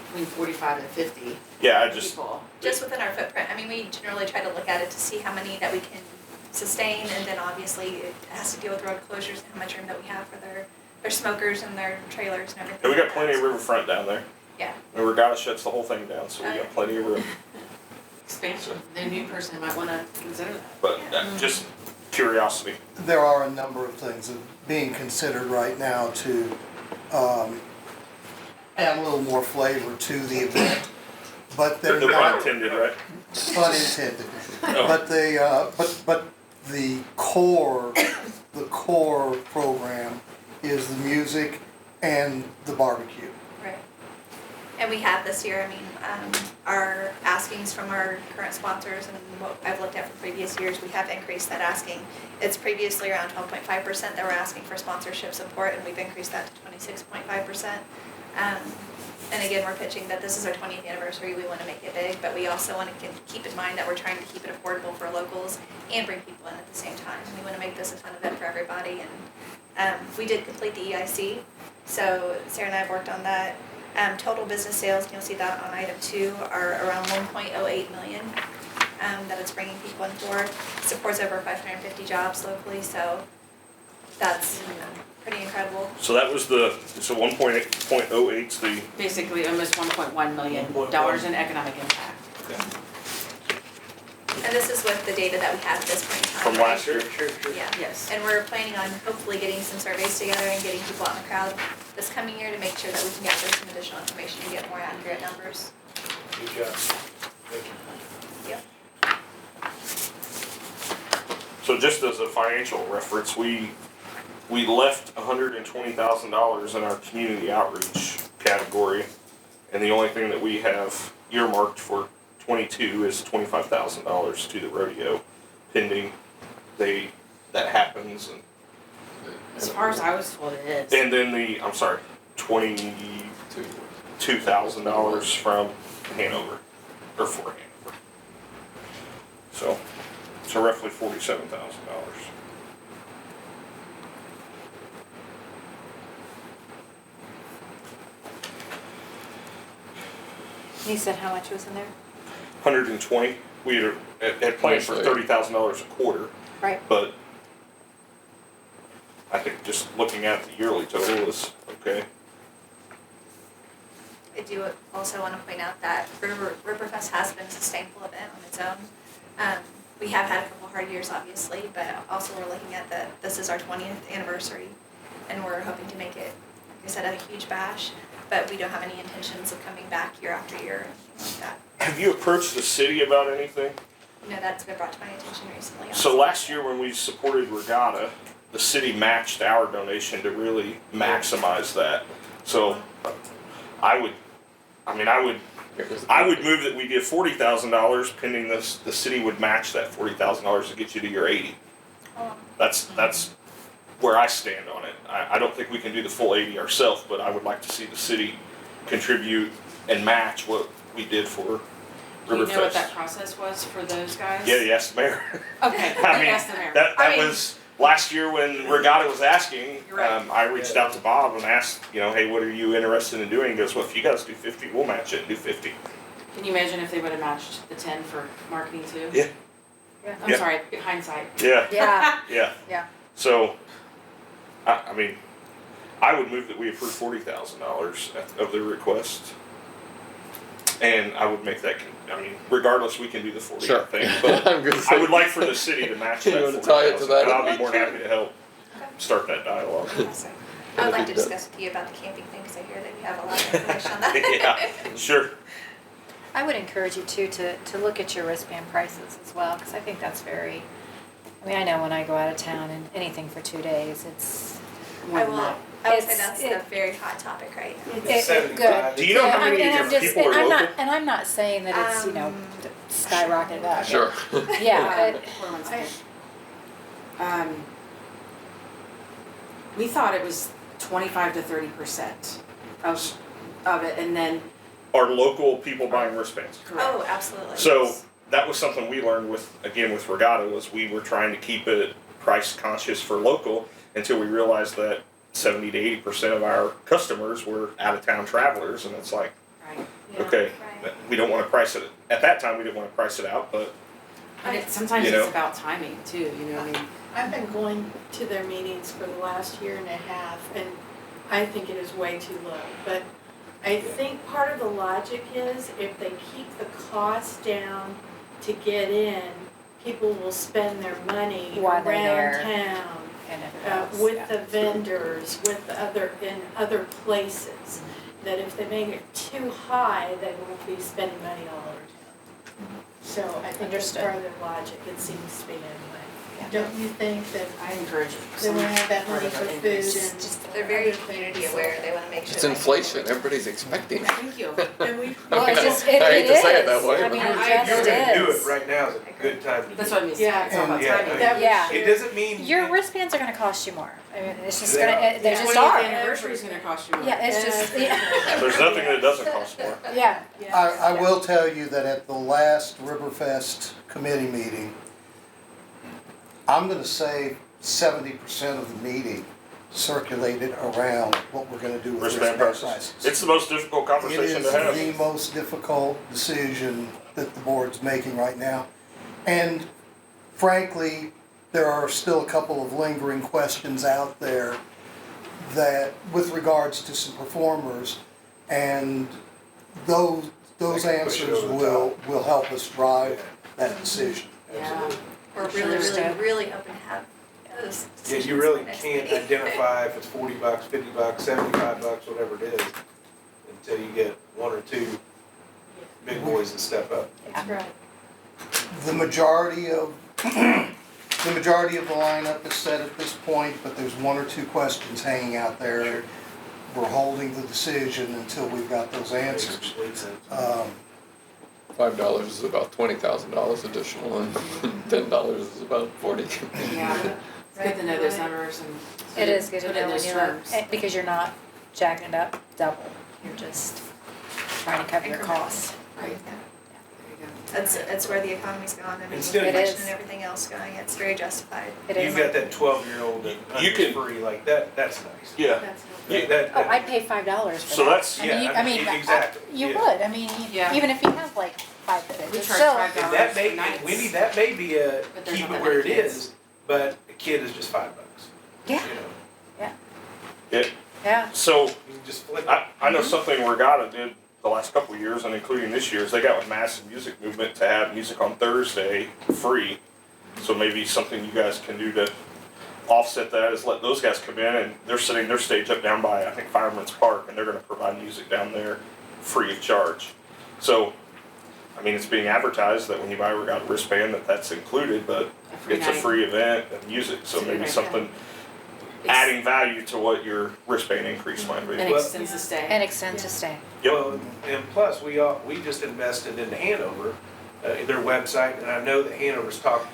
between 45 and 50 Yeah, I just people. Just within our footprint, I mean, we generally try to look at it to see how many that we can sustain, and then obviously it has to deal with road closures and how much room that we have for their smokers and their trailers and everything. and we got like plenty that. of riverfront down there. Yeah. And Regatta shuts the whole thing down, so we got plenty of room. Expansion. The new person might want to consider that. But just curiosity. There are a number of things that are being considered right now to add a little more flavor to the event, but they're No pun not intended, right? pun intended. No. But they, but the core program is the music and the barbecue. Right. And we have this year, I mean, our askings from our current sponsors and what I've looked at from previous years, we have increased that asking. It's previously around 12.5% that we're asking for sponsorship support, and we've increased that to 26.5%. And again, we're pitching that this is our 20th anniversary, we want to make it big, but we also want to keep in mind that we're trying to keep it affordable for locals and bring people in at the same time. We want to make this a fun event for everybody, and we did complete the EIC, so Sarah and I have worked on that. Total business sales, you'll see that on item 2, are around 1.08 million that it's bringing people in for. Supports over 550 jobs locally, so that's pretty incredible. So that was so 1.08's the. Basically, almost $1.1 million in economic impact. And this is with the data that we have at this point in time. From right? last year? Sure. Yeah. Yes. And we're planning on hopefully getting some surveys together and getting people out in the crowd this coming year to make sure that we can gather some additional information and get more accurate numbers. Good job. Thank you. Yep. So just as a financial reference, we left $120,000 in our community outreach category, and the only thing that we have earmarked for 22 is $25,000 to the rodeo, pending that happens. And As far as I was told, it is. then $22,000 from Hanover, or for Hanover. So roughly $47,000. You said how much was in there? 120. We had planned for $30,000 a quarter, Right. but I think just looking at the yearly total is okay. I do also want to point out that Riverfest has been a sustainable event on its own. We have had a couple hard years, obviously, but also we're looking at this is our 20th anniversary, and we're hoping to make it, like I said, a huge bash, but we don't have any intentions of coming back year after year or anything like that. Have you approached the city about anything? No, that's been brought to my attention recently. So last year when we supported Regatta, the city matched our donation to really maximize that. So I would move that we give $40,000 pending the city would match that $40,000 to get you to your 80. That's where I stand on it. I don't think we can do the full 80 ourselves, but I would like to see the city contribute and match what we did for Do you know what that Riverfest. process was for those guys? Yeah, yes, Mayor. Okay, I mean, ask the mayor. that I mean, was last year when Regatta was asking. You're right. I reached out to Bob and asked, hey, what are you interested in doing? He goes, well, if you guys do 50, we'll match it and do 50. Can you imagine if they would have matched the 10 for marketing too? Yeah. I'm Yeah. sorry, hindsight. Yeah, Yeah, yeah. Yeah. So, I mean, I would move that we approve $40,000 of the request. And I would make that, I mean, regardless, we can do the 40, Sure. I think, but I'm gonna I say- would like for the city to match You that wanna tie it to 40,000, that? and I'll be more than happy to help start that dialogue. Awesome. I would like to discuss with you about the camping thing, because I hear that you have a lot of information on that. Yeah, sure. I would encourage you too to look at your wristband prices as well, because I think that's very, I mean, I know when I go out of town and anything for 2 days, it's, More I than will, that. I would say It's- that's a very hot topic right now. It's good. 75. Do you know how I many mean, I'm just, people are I'm not, local? and I'm not saying that it's, skyrocketed up. Sure. Yeah, Hold on one second. We thought it was 25 to 30% of it, and then, Are local people buying wristbands? correct. Oh, absolutely. So that was something we learned with Regatta, was we were trying to keep it price conscious for local until we realized that 70 to 80% of our customers were out of town travelers, and it's like, Right. okay, Right. we don't want to price it, at that time, we didn't want to price it out, but And sometimes You know? it's about timing too, you know what I mean? I've been going to their meetings for the last year and a half, and I think it is way too low. But I think part of the logic is if they keep the cost down to get in, people will spend their money While they're there. around town, and everything else, with yeah. the vendors, with the in other places. That if they make it too high, they won't be spending money all over town. So I think that's Understood. part of their logic, it seems to be anyway. Yeah. Don't you think that I encourage it. they want to have that money for food and They're very community aware, they wanna make sure. It's that inflation, people- everybody's expecting it. Thank you. And we, Well, it's just, I hate to say it that is. way, I mean, but- it If you're just gonna do is. it right now is a good time to do it. That's what I mean, Yeah. it's all about Yeah. timing. that was Yeah. It doesn't mean. Your wristbands are gonna cost you more. I mean, it's just They gonna, are. they Yeah. just 20th are. anniversary is gonna cost you more. Yeah, it's just, yeah. there's nothing that doesn't cost more. Yeah. I will tell you that at the last Riverfest committee meeting, I'm gonna say 70% of the meeting circulated around what we're gonna do with Wristband wristband prices. prices. It's the most difficult It conversation is to have. the most difficult decision that the board's making right now. And frankly, there are still a couple of lingering questions out there that, with regards to some performers, and those They can push it answers over the will help us drive that decision. Yeah. We're really, really, really hoping to have those. Yeah, you decisions really by next can't meeting. identify if it's $40, $50, $75, whatever it is, until you get one or two big boys that step up. that's right. The majority of, the majority of the lineup is set at this point, but there's one or two questions hanging out there. We're holding the decision until we've got those answers. Complete sense. $5 is about $20,000 additional, and $10 is about 40. Yeah, it's good to know those numbers and. It is good to put it in know when those you're, terms. because you're not jacking it up double. You're just trying to cover your costs. Right, Yeah. there you go. That's where the economy's gone, I mean, Instead of- inflation It is. and everything else going, it's very justified. It You've is. got that 12-year-old that You under can- free, like that's nice. Yeah. That's Yeah. That- Oh, I'd pay $5 for that. So that's- I mean, yeah, I mean, exactly, you yeah. would, I mean, Yeah. even if you have like 5 minutes, We it's charge still. $5. And that may, for nights. Wendy, that may be a, But there's keep not it that where it many kids. is, but a kid is just $5, Yeah, you know? yeah. So, You can just flip it. I know something Regatta did the last couple of years, and including this year, is they got with Massive Music Movement to have music on Thursday free. So maybe something you guys can do to offset that is let those guys come in, and they're setting their stage up down by, I think, Fireman's Park, and they're gonna provide music down there free of charge. So, I mean, it's being advertised that when you buy a Regatta wristband, that's included, but A free it's a night. free event and music, so It's a good maybe idea. something adding value to what your wristband increase might be. And Well- extends the stay. And extend to stay. Well, and plus, we just invested into Hanover, their website, and I know that Hanover's talked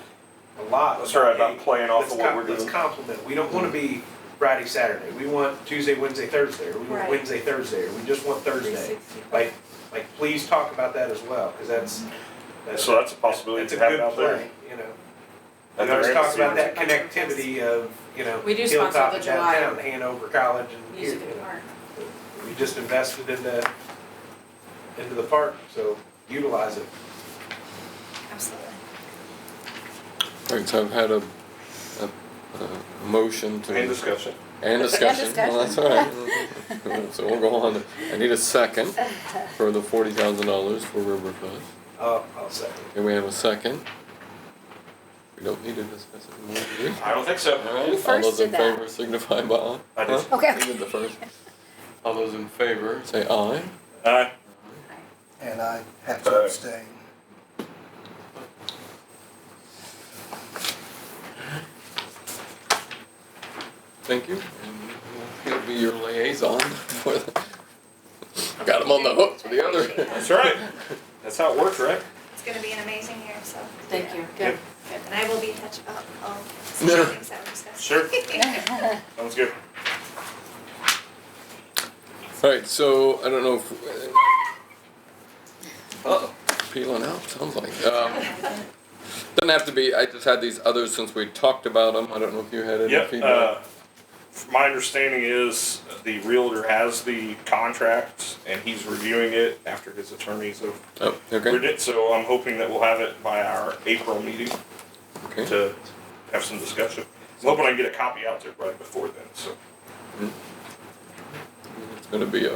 a lot. That's right, about hey, playing off of what we're Let's doing. complement, we don't wanna be Friday, Saturday, we want Tuesday, Wednesday, Thursday, or we want Right. Wednesday, Thursday, or we just want Thursday. 365. Like, please talk about that as well, cause that's. So that's a possibility That's a to have good it out there. play, you know. At We their always talk embassy. about that connectivity of, you know, We do sponsor Hilltop the and July downtown, Hanover College and here, Music you in the know. park. We just invested into the park, so utilize it. Absolutely. All right, so I've had a motion to. Any discussion? And discussion, well, that's all right. So we'll go on. I need a second for the $40,000 for Riverfest. I'll second. And we have a second. We don't need to discuss it anymore, do we? I don't think so. All right, Who all first those in did that? favor signify by aye. I did. Huh? Okay. You did the first. All those in favor say aye. And I have to abstain. Thank you. And he'll be your liaison for the. Got him on the hook for the other. That's right. That's how it works, right? It's gonna be an amazing year, so. Thank you. Yep. And I will be in touch about all Yeah. things that were discussed. Sure. Sounds good. All right, so I don't know if. Peeling out, sounds like. Doesn't have to be, I just had these others since we talked about them. I don't know if you had any Yep, feedback. my understanding is the realtor has the contract and he's reviewing it after his attorneys have Oh, okay, read it, so I'm hoping that we'll have it by our April meeting okay. to have some discussion. I'm hoping I can get a copy out to everybody before then, so. It's gonna be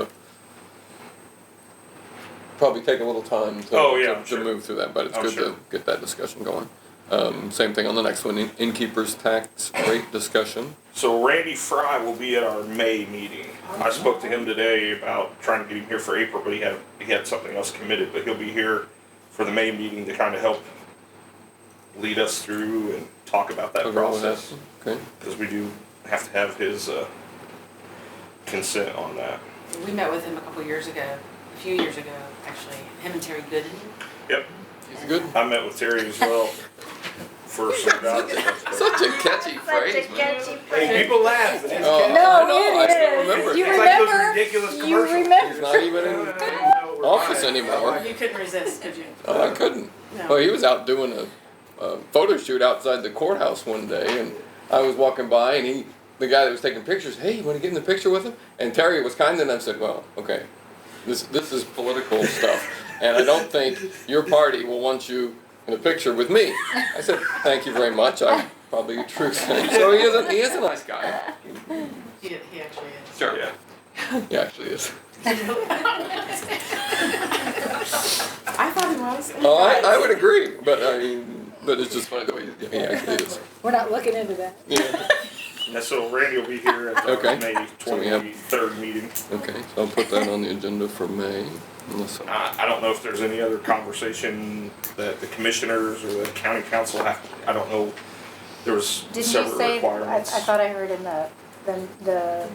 probably take a little time to, Oh, yeah, to sure. move through that, but it's I'm good sure. to get that discussion going. Same thing on the next one, innkeeper's tax rate discussion. So Randy Fry will be at our May meeting. I spoke to him today about trying to get him here for April, but he had something else committed, but he'll be here for the May meeting to kind of help lead us through and talk about that Cover all process. that. Okay, Because we do have to have his consent on that. We met with him a few years ago, actually, him and Terry Gooden. Yep, he's good. I met with Terry as well for some jobs. Such a catchy phrase, man. Hey, people laugh. But it's Oh, No, I know, I it still is. remember. You It's like those remember? ridiculous You commercials. He's remember? not even in office anymore. You couldn't resist, could you? Oh, I couldn't. No. Well, he was out doing a photo shoot outside the courthouse one day, and I was walking by, and the guy that was taking pictures, hey, you want to get in the picture with him? And Terry was kind enough, said, well, okay, this is political stuff, and I don't think your party will want you in a picture with me. I said, thank you very much. I probably a true thing. So he is a nice guy. He actually is. Sure. Yeah. He actually is. I thought he was. Oh, I would agree, but but it's just funny the way he actually is. We're not looking into that. Yeah. And so Randy will be here at the Okay. May So we have- 23rd meeting. Okay, so I'll put that on the agenda for May. Unless I don't know if there's any other conversation that the commissioners or the county council have, I don't know. There was Didn't you several say, I requirements. thought I heard in the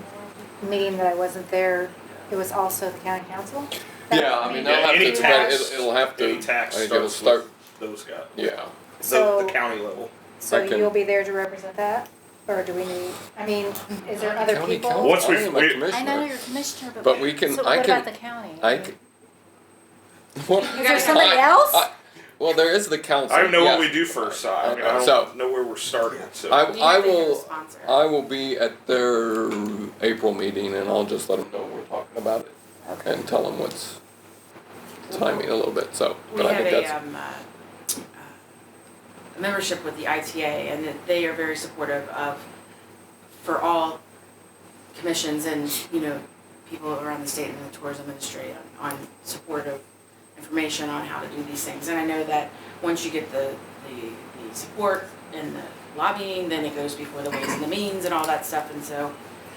meeting that I wasn't there, it was also the county council? yeah, I mean Yeah, they'll have any to, tax- but it'll have to. Any tax I think it'll starts start. with those guys. Yeah. So- The county level. So I can- you'll be there to represent that? Or do we need, I mean, is there other County people? council? Once I we've- am a we- commissioner. I know you're a commissioner, But we can. So I what can. about the county? I can. What? Is there somebody else? Well, there is the council. I don't know what yes. we do first, so I mean, I Okay, don't so- know where we're starting, so. I You have to have a will. sponsor. I will be at their April meeting, and I'll just let them know we're talking about it, Okay. and tell them what's timing a little bit. So, We but I have think a, that's. a membership with the ITA, and that they are very supportive of, for all commissions and, people around the state and the tourism industry on supportive information on how to do these things. And I know that once you get the support and the lobbying, then it goes before the Ways and the Means and all that stuff, and so.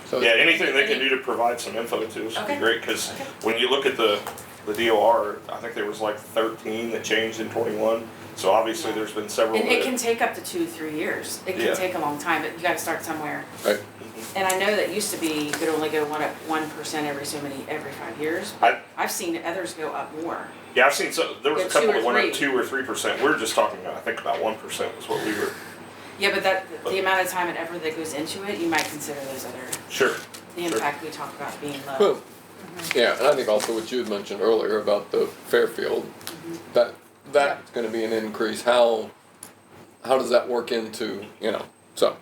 So Yeah, anything they can do to provide some info to us would be Okay. great, because Okay. when you look at the DOR, I think there was like 13 that changed in 21, so obviously there's been several And it that. can take up to 2-3 years. It can Yeah. take a long time, but you gotta start somewhere. Right. And I know that used to be you could only go 1% every 5 years. I've seen others go up more. Yeah, I've seen there was Yeah, a couple 2 or that went up 3. 2 or 3%. We're just talking about, I think about 1% was what we were. Yeah, but the amount of time and effort that goes into it, you might consider those other, Sure. the impact we talked about being low. Well, yeah, and I think also what you had mentioned earlier about the Fairfield, that's going to be an increase. How does that work into So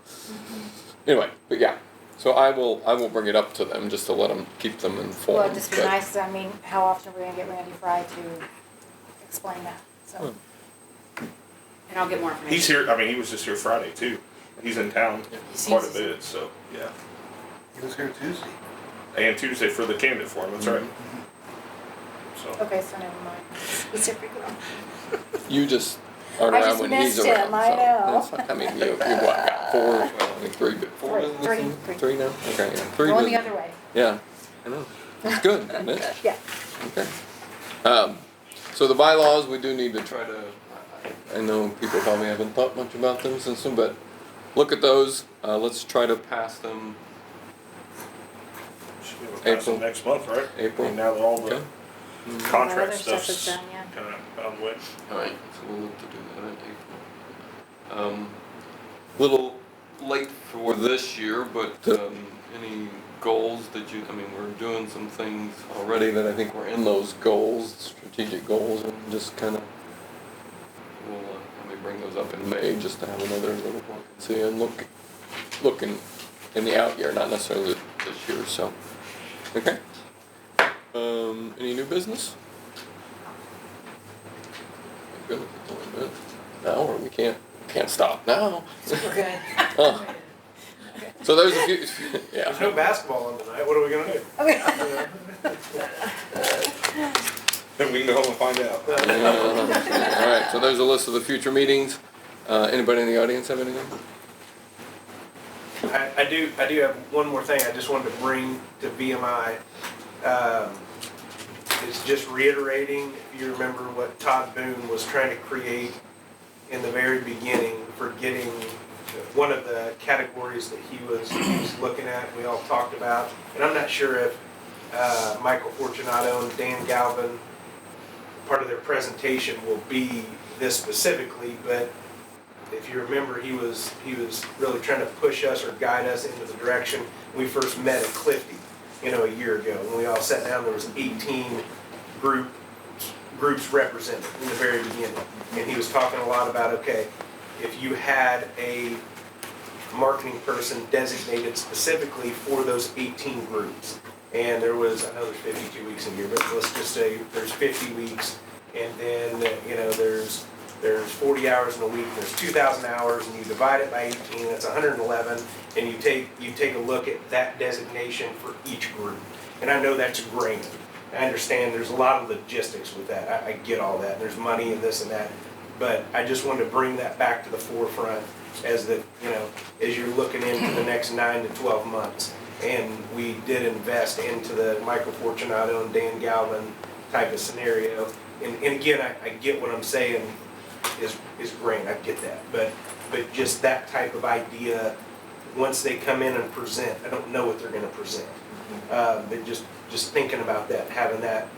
anyway, but yeah, so I will bring it up to them just to let them keep them informed. Well, it'd just be but- nice, I mean, how often are we gonna get Randy Fry to explain that, so. And I'll get more information. He's here, I mean, he was just here Friday too. He's in town He quite seems a to- bit, so, yeah. He was here Tuesday. And Tuesday for the candidate forum, that's right. So, Okay, so never mind. He's a freak around. You just aren't I around just when he's missed around. him, I so know. that's fine. I mean, you what, got four, well, I think four Three, businesses? three. Three now? Okay, yeah, three Going the business- other way. Yeah, I know. It's good, isn't it? Yeah. Okay. So the bylaws, we do need to try to, I know people probably haven't thought much about them since then, but look at those. Let's try to pass them should be able to pass April. them next month, right? April. I mean, now that all the Okay. contract All the other stuff stuff's is done, yeah. kinda out of the way. Alright, so we'll look to do that in April. Little late for this year, but any goals that you, I mean, we're doing some things already that I think we're in those goals, strategic goals, and just kinda, we'll, let me bring those up in May, just to have another little look and see, and looking in the out year, not necessarily this year, so, okay. Any new business? Good, it's only a minute. Now, or we can't stop now. We're good. Oh. So there's a few, yeah. There's no basketball on tonight, what are we gonna do? Then we can go home and find out. All right, so there's a list of the future meetings. Anybody in the audience have anything? I do have one more thing I just wanted to bring to VMI. It's just reiterating, if you remember what Todd Boone was trying to create in the very beginning for getting one of the categories that he was looking at, we all talked about. And I'm not sure if Michael Fortunato and Dan Galvin, part of their presentation will be this specifically, but if you remember, he was really trying to push us or guide us into the direction we first met at Clifty, a year ago. When we all sat down, there was 18 groups represented in the very beginning. And he was talking a lot about, okay, if you had a marketing person designated specifically for those 18 groups, and there was, I know there's 52 weeks a year, but let's just say there's 50 weeks, and then, there's 40 hours in a week, there's 2,000 hours, and you divide it by 18, that's 111, and you take a look at that designation for each group. And I know that's grand. I understand there's a lot of logistics with that. I get all that. There's money and this and that. But I just wanted to bring that back to the forefront as as you're looking into the next 9 to 12 months. And we did invest into the Michael Fortunato and Dan Galvin type of scenario. And again, I get what I'm saying is great. I get that. But just that type of idea, once they come in and present, I don't know what they're going to present. But just thinking about that, having that,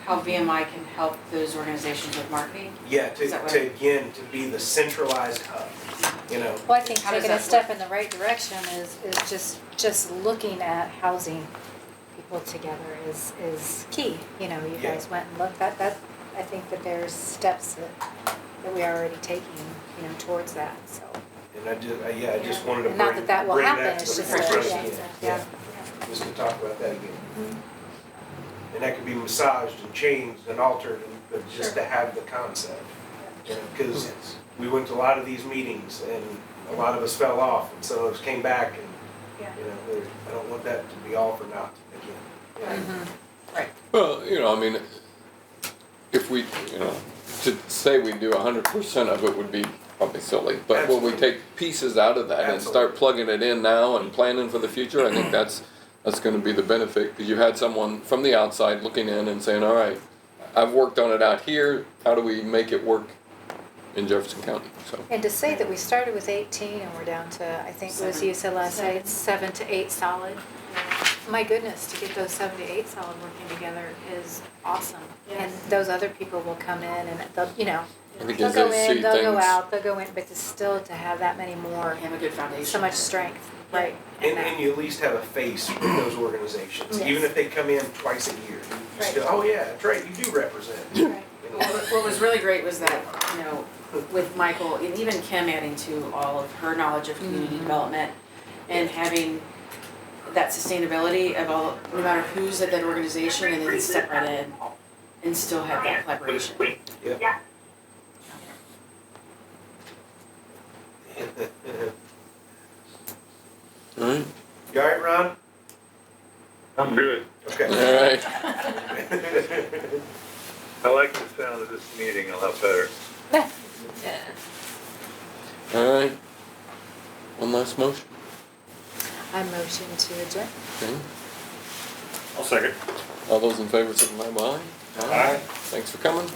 How VMI can help those organizations with marketing? yeah, Is that to be the centralized hub, Well, I think How does taking a that step in the right direction is just looking at housing people together is key. You guys went and looked at that. I think that there's steps that we are already taking, towards that, so. And I just wanted to And not that will bring happen, that to it's the just forefront yeah, again. yeah. Just to talk about that again. And that could be massaged and changed and altered, but just to have the concept. Because we went to a lot of these meetings and a lot of us fell off and some of us came back and, I don't want that to be all for naught again. Well, I mean, if we, to say we do 100% of it would be probably silly. But when we Absolutely. take pieces out of that and start Absolutely. plugging it in now and planning for the future, I think that's going to be the benefit. Because you had someone from the outside looking in and saying, all right, I've worked on it out here. How do we make it work in Jefferson County? So. And to say that we started with 18 and we're down to, I think Liz, you said last night, it's 7 to 8 solid. My goodness, to get those 7 to 8 solid working together is awesome. And those other people will come in and they'll, I think they'll as go they in, see they'll go things- out, they'll go in, but to have that many more, Have a good foundation. so much strength, right? And you at least have a face with those organizations, Yes. even if they come in twice a year. You still, oh yeah, that's right, you do represent. Right. What was really great was that, with Michael and even Kim adding to all of her knowledge of community development and having that sustainability of all, no matter who's at that organization, and then step right in and still have that collaboration. Yeah. Alright, You all right, Ron? I'm good. Okay. alright. I like the sound of this meeting a lot better. Alright. One last motion. I motion to adjourn. Okay. I'll second. All those in favor signify by aye. Aye. Thanks for coming.